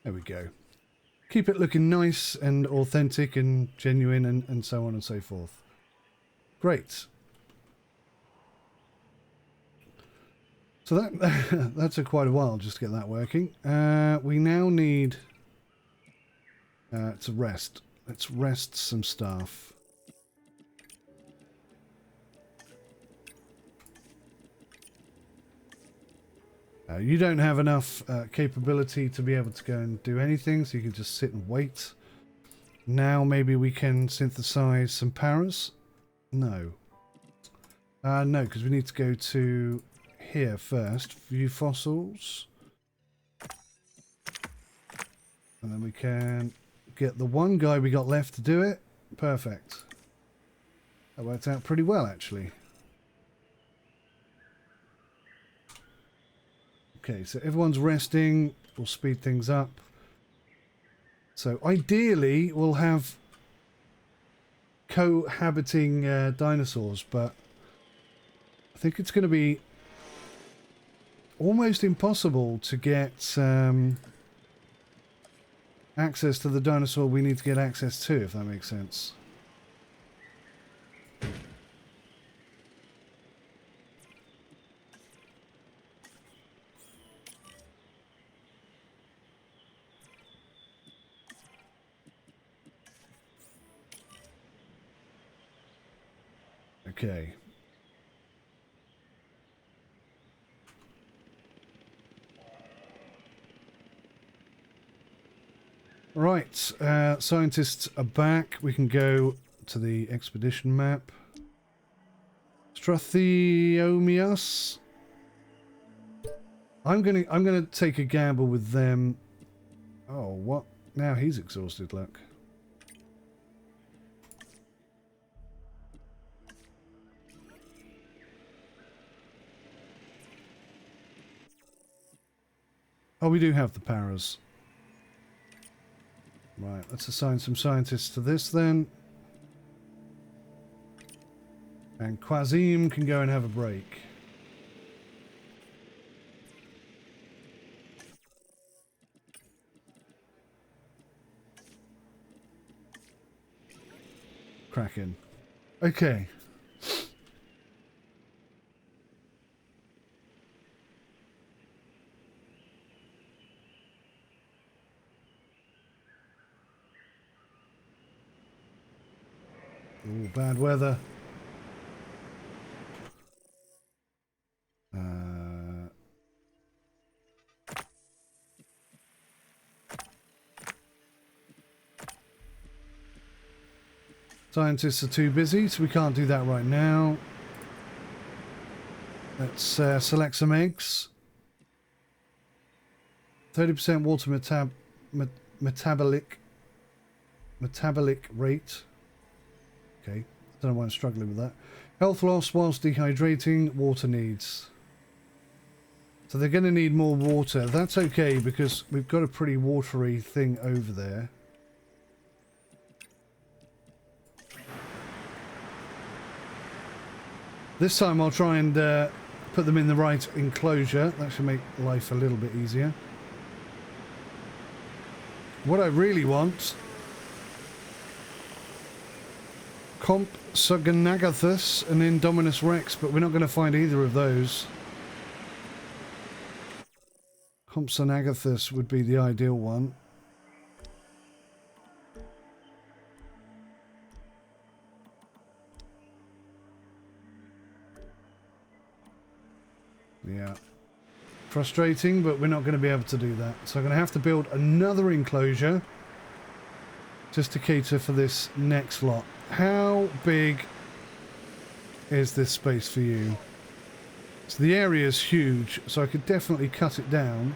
There we go. Keep it looking nice and authentic and genuine and so on and so forth. Great. So that took quite a while just to get that working. We now need to rest. Let's rest some staff. You don't have enough capability to be able to go and do anything, so you can just sit and wait. Now maybe we can synthesize some paras? No. No, because we need to go to here first. View fossils. And then we can get the one guy we got left to do it. Perfect. That worked out pretty well, actually. Okay, so everyone's resting. We'll speed things up. So ideally, we'll have cohabiting dinosaurs, but I think it's going to be almost impossible to get access to the dinosaur we need to get access to, if that makes sense. Okay. Right, scientists are back. We can go to the expedition map. Strathiomias. I'm gonna take a gamble with them. Oh, what? Now he's exhausted, look. Oh, we do have the paras. Right, let's assign some scientists to this then. And Quazim can go and have a break. Cracking. Okay. Ooh, bad weather. Scientists are too busy, so we can't do that right now. Let's select some eggs. 30% water metabolic rate. Okay, don't know why I'm struggling with that. Health loss whilst dehydrating, water needs. So they're going to need more water. That's okay because we've got a pretty watery thing over there. This time I'll try and put them in the right enclosure. That should make life a little bit easier. What I really want... Compsognathus and Indominus Rex, but we're not going to find either of those. Compsognathus would be the ideal one. Yeah. Frustrating, but we're not going to be able to do that. So I'm going to have to build another enclosure just to cater for this next lot. How big is this space for you? So the area is huge, so I could definitely cut it down.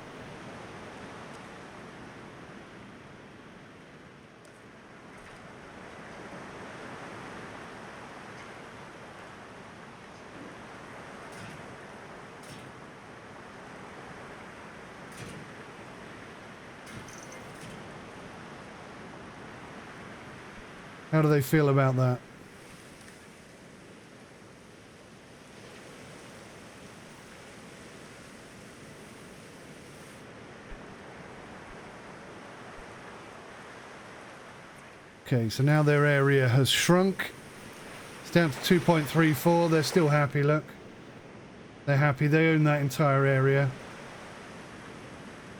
How do they feel about that? Okay, so now their area has shrunk. It's down to 2.34. They're still happy, look. They're happy. They own that entire area.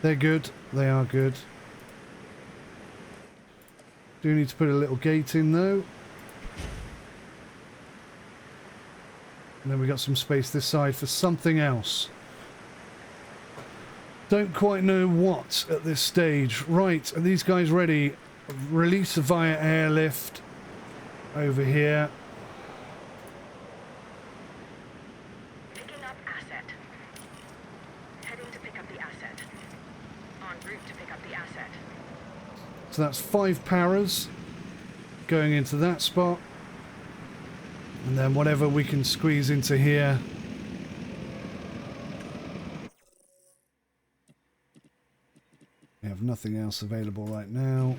They're good. They are good. Do need to put a little gate in though. And then we got some space this side for something else. Don't quite know what at this stage. Right, are these guys ready? Release via airlift over here. Picking up asset. Heading to pick up the asset. En route to pick up the asset. So that's 5 paras going into that spot. And then whatever we can squeeze into here. We have nothing else available right now.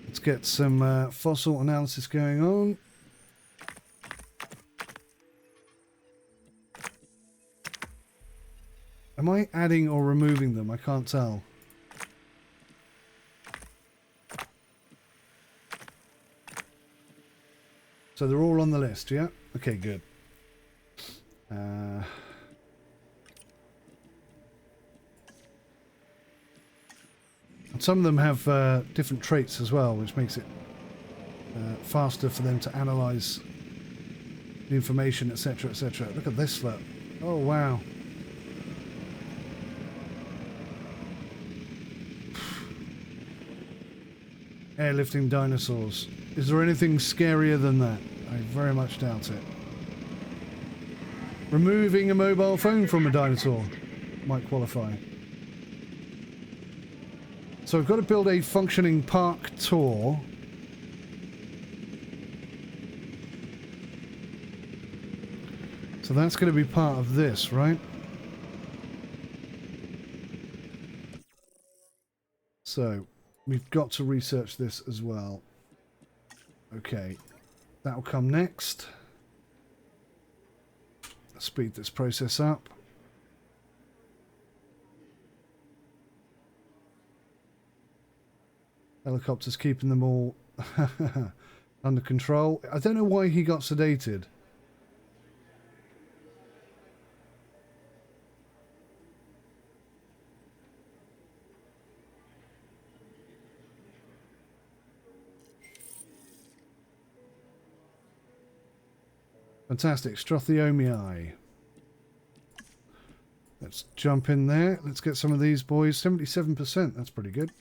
Let's get some fossil analysis going on. Am I adding or removing them? I can't tell. So they're all on the list, yeah? Okay, good. And some of them have different traits as well, which makes it faster for them to analyze the information, etc., etc. Look at this lot. Oh, wow. Airlifting dinosaurs. Is there anything scarier than that? I very much doubt it. Removing a mobile phone from a dinosaur might qualify. So I've got to build a functioning park tour. So that's going to be part of this, right? So we've got to research this as well. Okay, that'll come next. Speed this process up. Helicopter's keeping them all under control. I don't know why he got sedated. Fantastic. Strathiomii. Let's jump in there. Let's get some of these boys. 77%. That's pretty good.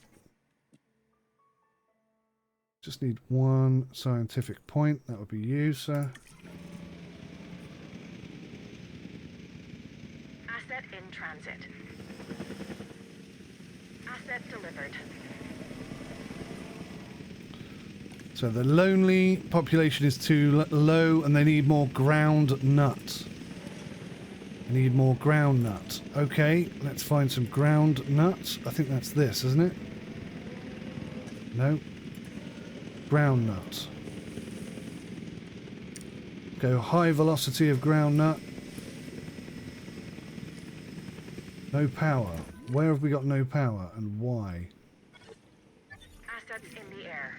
Just need one scientific point. That would be you, sir. Asset in transit. Asset delivered. So the lonely population is too low and they need more ground nut. They need more ground nut. Okay, let's find some ground nut. I think that's this, isn't it? No. Ground nut. Go high velocity of ground nut. No power. Where have we got no power and why? Assets in the air.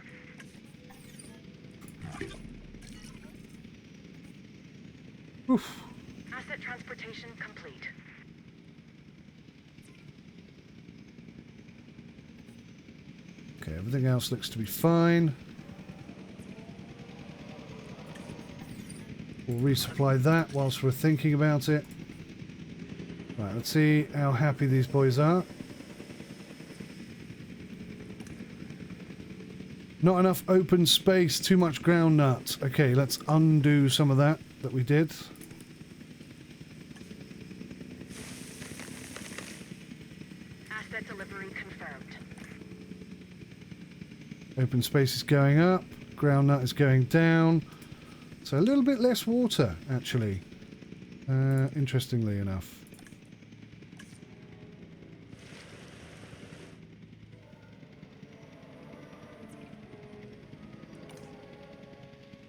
Oof. Asset transportation complete. Okay, everything else looks to be fine. We'll resupply that whilst we're thinking about it. Right, let's see how happy these boys are. Not enough open space, too much ground nut. Okay, let's undo some of that we did. Asset delivery confirmed. Open space is going up, ground nut is going down. So a little bit less water, actually. Interestingly enough.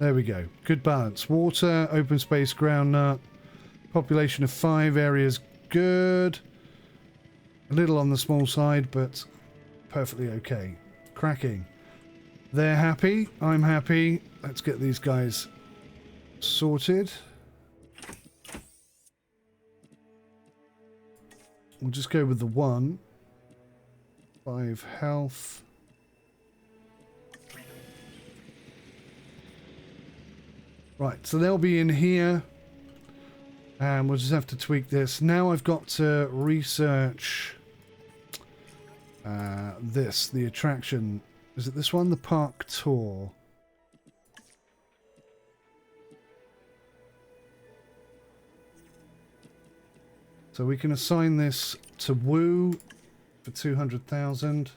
There we go. Good balance. Water, open space, ground nut. Population of 5 areas. Good. A little on the small side, but perfectly okay. Cracking. They're happy. I'm happy. Let's get these guys sorted. We'll just go with the 1. 5 health. Right, so they'll be in here. And we'll just have to tweak this. Now I've got to research this, the attraction. Is it this one? The park tour. So we can assign this to Woo for 200,000.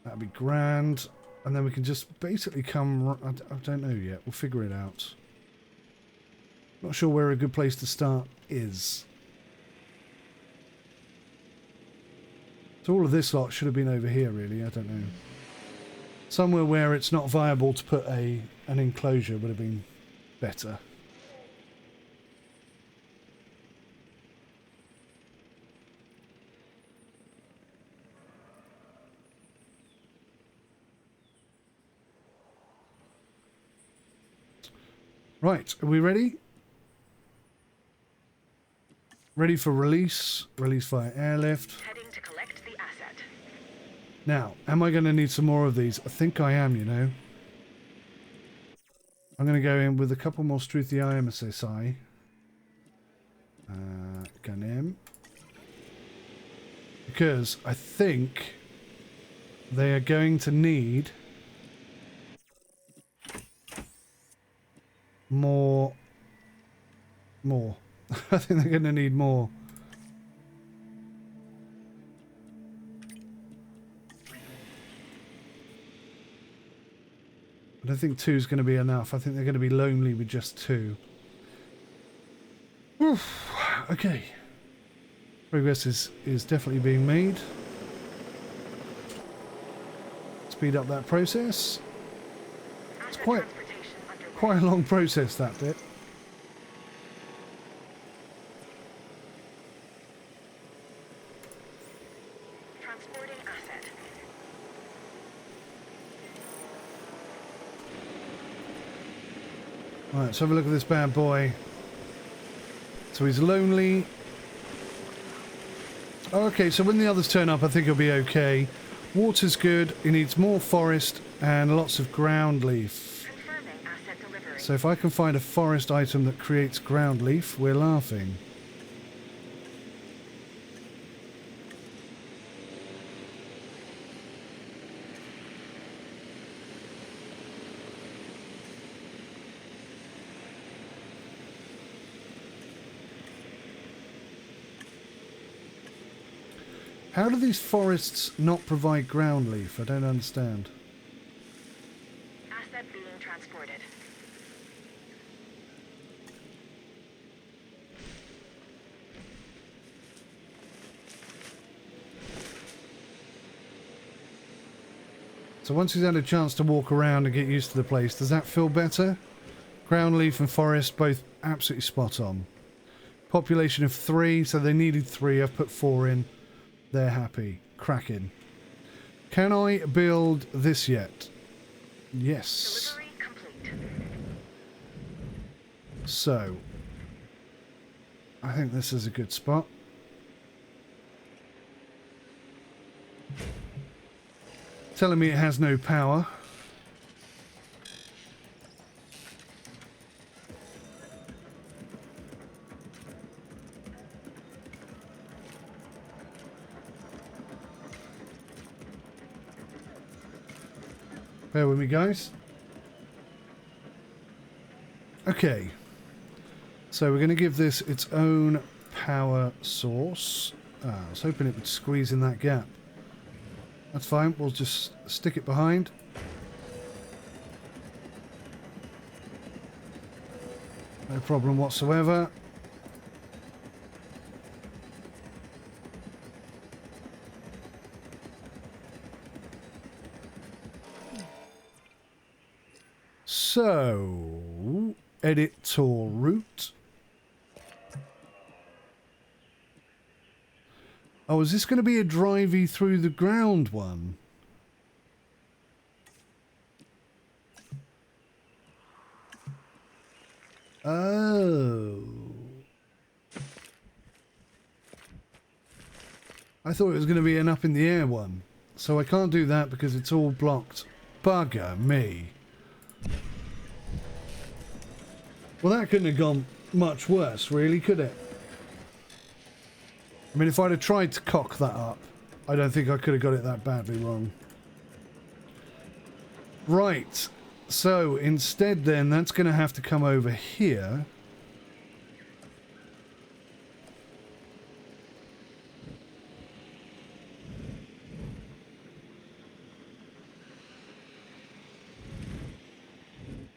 That'd be grand. And then we can just basically come... I don't know yet. We'll figure it out. Not sure where a good place to start is. So all of this lot should have been over here, really. I don't know. Somewhere where it's not viable to put an enclosure would have been better. Right, are we ready? Ready for release. Release via airlift. Heading to collect the asset. Now, am I going to need some more of these? I think I am, you know. I'm going to go in with a couple more Struthi IMSSI. Gun in. Because I think they are going to need more. I think they're going to need more. I don't think 2 is going to be enough. I think they're going to be lonely with just 2. Oof. Okay. Progress is definitely being made. Speed up that process. It's quite a long process, that bit. Transporting asset. Right, let's have a look at this bad boy. So he's lonely. Okay, so when the others turn up, I think he'll be okay. Water's good. He needs more forest and lots of ground leaf. Confirming asset delivery. So if I can find a forest item that creates ground leaf, we're laughing. How do these forests not provide ground leaf? I don't understand. Asset being transported. So once he's had a chance to walk around and get used to the place, does that feel better? Ground leaf and forest, both absolutely spot on. Population of 3, so they needed 3. I've put 4 in. They're happy. Cracking. Can I build this yet? Yes. Delivery complete. So, I think this is a good spot. Telling me it has no power. Bear with me, guys. Okay. So we're going to give this its own power source. I was hoping it would squeeze in that gap. That's fine. We'll just stick it behind. No problem whatsoever. So, edit tour route. Oh, is this going to be a drivey through the ground one? Oh. I thought it was going to be an up in the air one. So I can't do that because it's all blocked. Bugger me. Well, that couldn't have gone much worse, really, could it? I mean, if I'd have tried to cock that up, I don't think I could have got it that badly wrong. Right. So, instead then, that's going to have to come over here.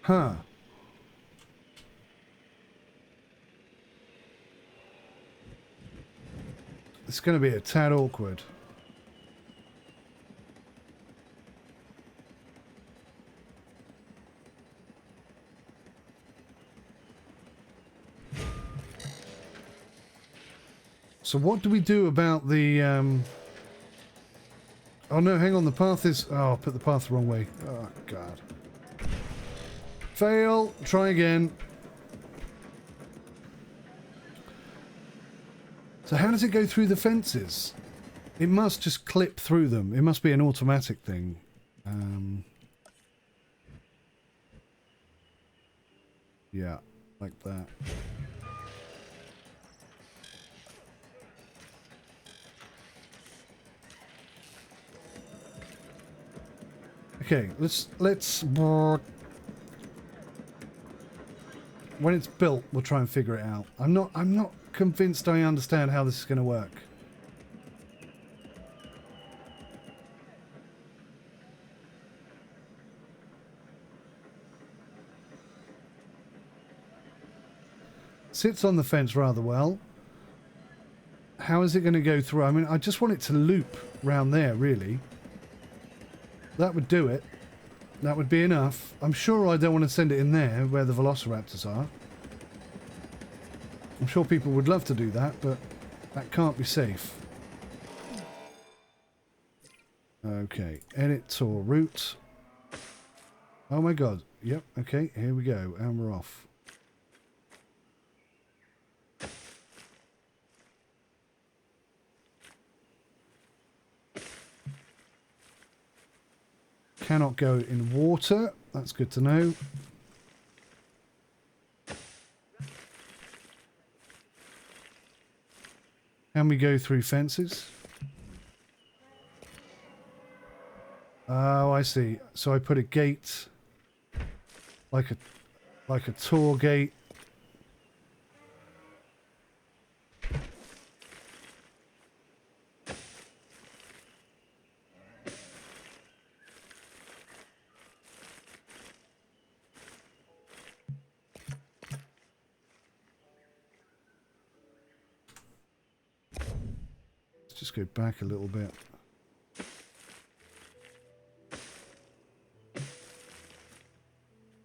Huh. It's going to be a tad awkward. So what do we do about the... Oh no, hang on, the path is... Oh, I put the path the wrong way. Oh, God. Fail. Try again. So how does it go through the fences? It must just clip through them. It must be an automatic thing. Yeah, like that. Okay, let's when it's built, we'll try and figure it out. I'm not convinced I understand how this is going to work. Sits on the fence rather well. How is it going to go through? I mean, I just want it to loop round there, really. That would do it. That would be enough. I'm sure I don't want to send it in there where the velociraptors are. I'm sure people would love to do that, but that can't be safe. Okay, edit tour route. Oh my god. Yep, okay, here we go, and we're off. Cannot go in water. That's good to know. Can we go through fences? Oh, I see. So I put a gate, like a tour gate. Just go back a little bit.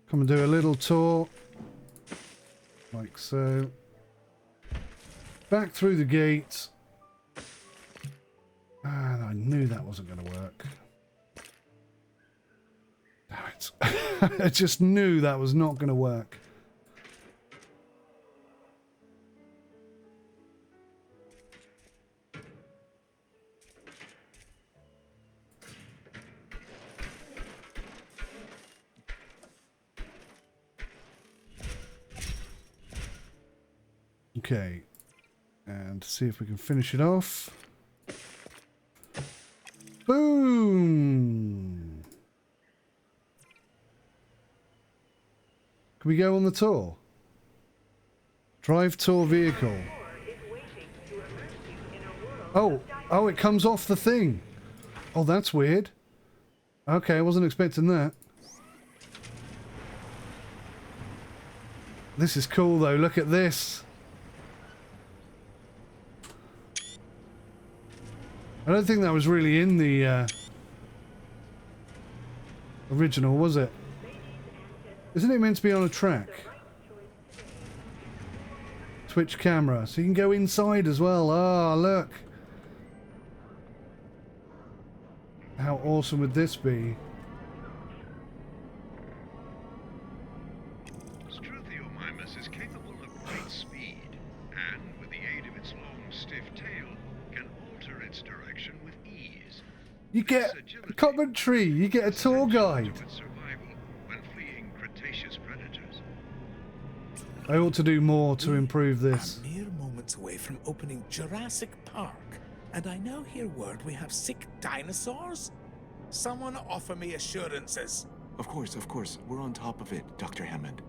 Come and do a little tour. Like so. Back through the gate. And I knew that wasn't going to work. Damn it. I just knew that was not going to work. Okay, and see if we can finish it off. Boom! Can we go on the tour? Drive tour vehicle. Oh, it comes off the thing. Oh, that's weird. Okay, I wasn't expecting that. This is cool though, look at this. I don't think that was really in the original, was it? Isn't it meant to be on a track? Twitch camera, so you can go inside as well. Ah, look. How awesome would this be? Struthiomimus is capable of great speed, and with the aid of its long, stiff tail, can alter its direction with ease. You get a commentary, you get a tour guide. When fleeing Cretaceous predators. I ought to do more to improve this. We are mere moments away from opening Jurassic Park, and I now hear word we have sick dinosaurs? Someone offer me assurances. Of course. We're on top of it, Dr. Hammond.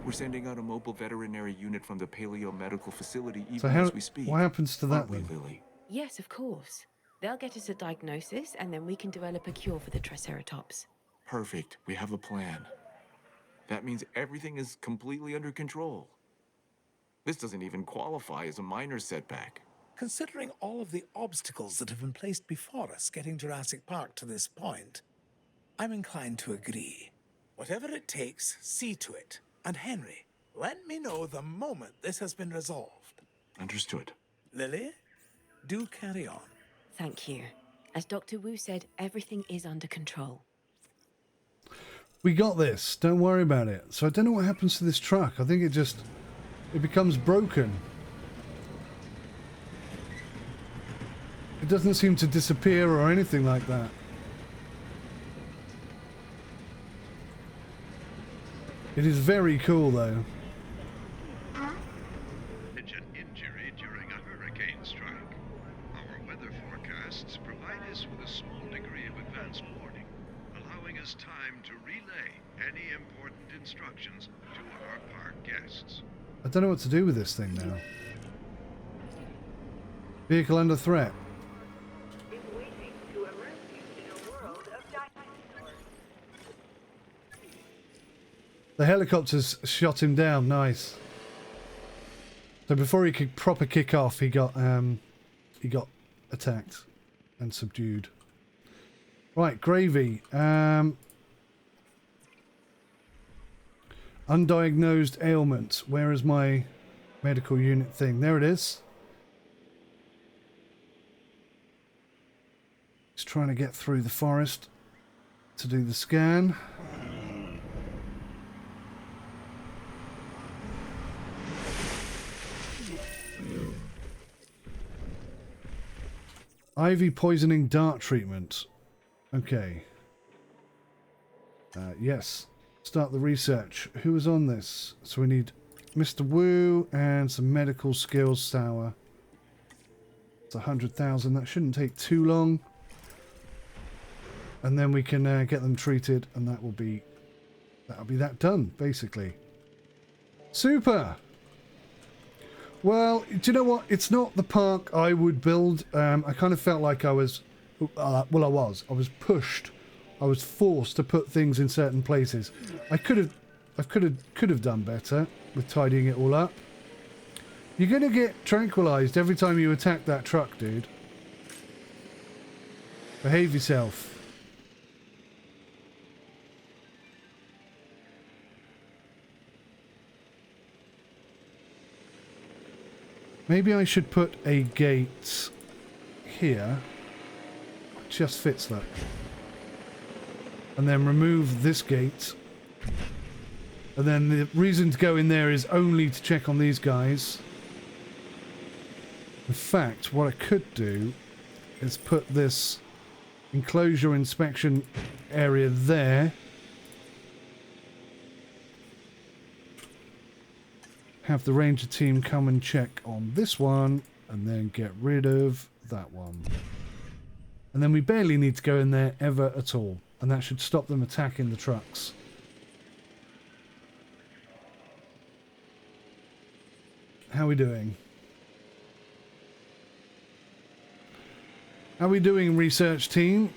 We're sending out a mobile veterinary unit from the Paleo Medical Facility even as we speak. What happens to that Aren't we, then? Lily? Yes, of course. They'll get us a diagnosis, and then we can develop a cure for the Triceratops. Perfect. We have a plan. That means everything is completely under control. This doesn't even qualify as a minor setback. Considering all of the obstacles that have been placed before us getting Jurassic Park to this point, I'm inclined to agree. Whatever it takes, see to it. And Henry, let me know the moment this has been resolved. Understood. Lily, do carry on. Thank you. As Dr. Wu said, everything is under control. We got this. Don't worry about it. So I don't know what happens to this truck. I think it becomes broken. It doesn't seem to disappear or anything like that. It is very cool though. An injury during a hurricane strike. Our weather forecasts provide us with a small degree of advance warning, allowing us time to relay any important instructions to our park guests. I don't know what to do with this thing now. Vehicle under threat. The helicopters shot him down. Nice. So before he could proper kick off, he got attacked and subdued. Right, gravy. Undiagnosed ailment. Where is my medical unit thing? There it is. He's trying to get through the forest to do the scan. IV poisoning dart treatment. Okay. Yes. Start the research. Who was on this? So we need Mr. Wu and some medical skills sour. It's 100,000. That shouldn't take too long. And then we can get them treated, and that'll be that done, basically. Super. Well, do you know what? It's not the park I would build. I kind of felt like I was, I was pushed. I was forced to put things in certain places. I could have done better with tidying it all up. You're gonna get tranquilized every time you attack that truck, dude. Behave yourself. Maybe I should put a gate here. Just fits that. And then remove this gate. And then the reason to go in there is only to check on these guys. In fact, what I could do is put this enclosure inspection area there. Have the ranger team come and check on this one, and then get rid of that one. And then we barely need to go in there ever at all, and that should stop them attacking the trucks. How are we doing? How are we doing, research team?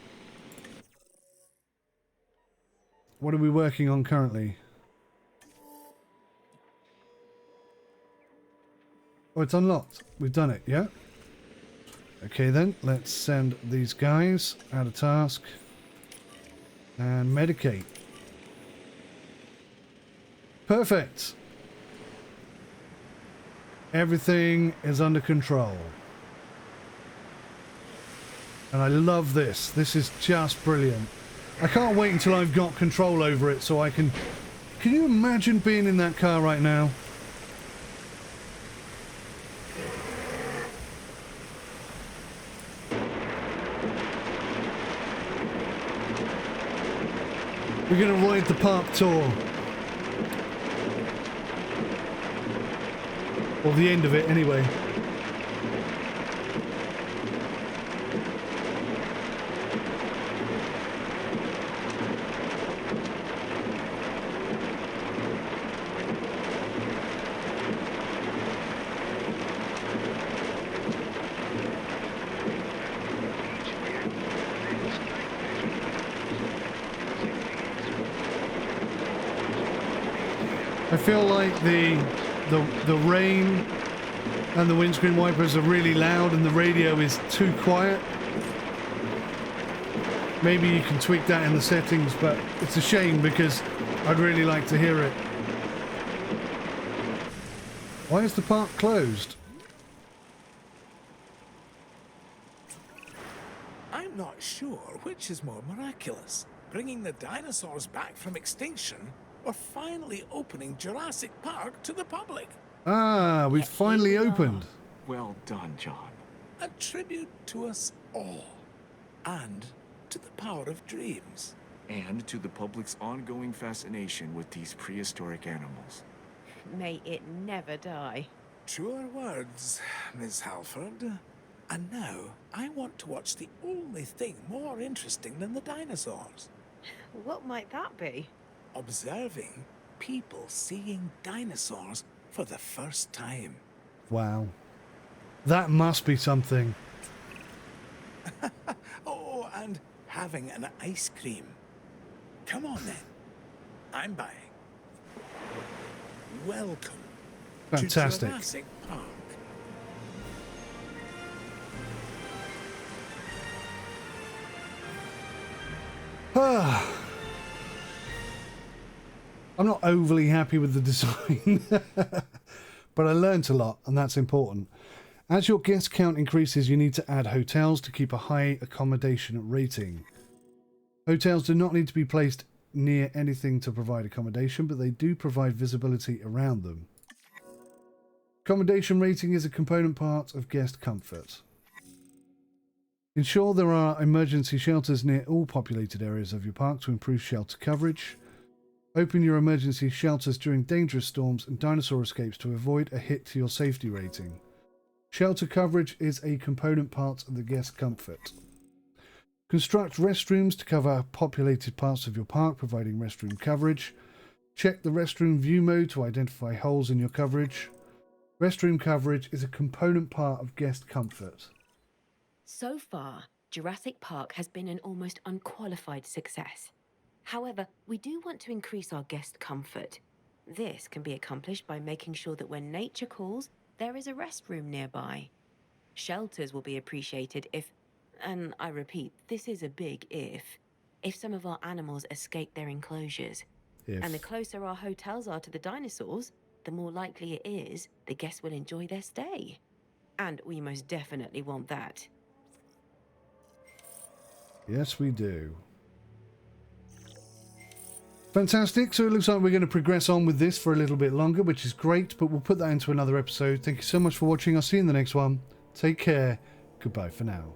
What are we working on currently? Oh, it's unlocked. We've done it, yeah? Okay then, let's send these guys out of task and medicate. Perfect. Everything is under control. And I love this. This is just brilliant. I can't wait until I've got control over it so I can... Can you imagine being in that car right now? We're going to ride the park tour. Or the end of it, anyway. I feel like the rain and the windscreen wipers are really loud and the radio is too quiet. Maybe you can tweak that in the settings, but it's a shame because I'd really like to hear it. Why is the park closed? I'm not sure which is more miraculous, bringing the dinosaurs back from extinction or finally opening Jurassic Park to the public. Ah, we've finally opened. Well done, John. A tribute to us all. And to the power of dreams. And to the public's ongoing fascination with these prehistoric animals. May it never die. Truer words, Miss Halford. And now, I want to watch the only thing more interesting than the dinosaurs. What might that be? Observing people seeing dinosaurs for the first time. Wow. That must be something. Oh, and having an ice cream. Come on then. I'm buying. Welcome Fantastic. to Jurassic Park. I'm not overly happy with the design, but I learnt a lot, and that's important. As your guest count increases, you need to add hotels to keep a high accommodation rating. Hotels do not need to be placed near anything to provide accommodation, but they do provide visibility around them. Accommodation rating is a component part of guest comfort. Ensure there are emergency shelters near all populated areas of your park to improve shelter coverage. Open your emergency shelters during dangerous storms and dinosaur escapes to avoid a hit to your safety rating. Shelter coverage is a component part of the guest comfort. Construct restrooms to cover populated parts of your park, providing restroom coverage. Check the restroom view mode to identify holes in your coverage. Restroom coverage is a component part of guest comfort. So far, Jurassic Park has been an almost unqualified success. However, we do want to increase our guest comfort. This can be accomplished by making sure that when nature calls, there is a restroom nearby. Shelters will be appreciated if, and I repeat, this is a big if some of our animals escape their enclosures. And the closer our hotels are to the dinosaurs, the more likely it is the guests will enjoy their stay. And we most definitely want that. Yes, we do. Fantastic. So it looks like we're going to progress on with this for a little bit longer, which is great, but we'll put that into another episode. Thank you so much for watching. I'll see you in the next one. Take care. Goodbye for now.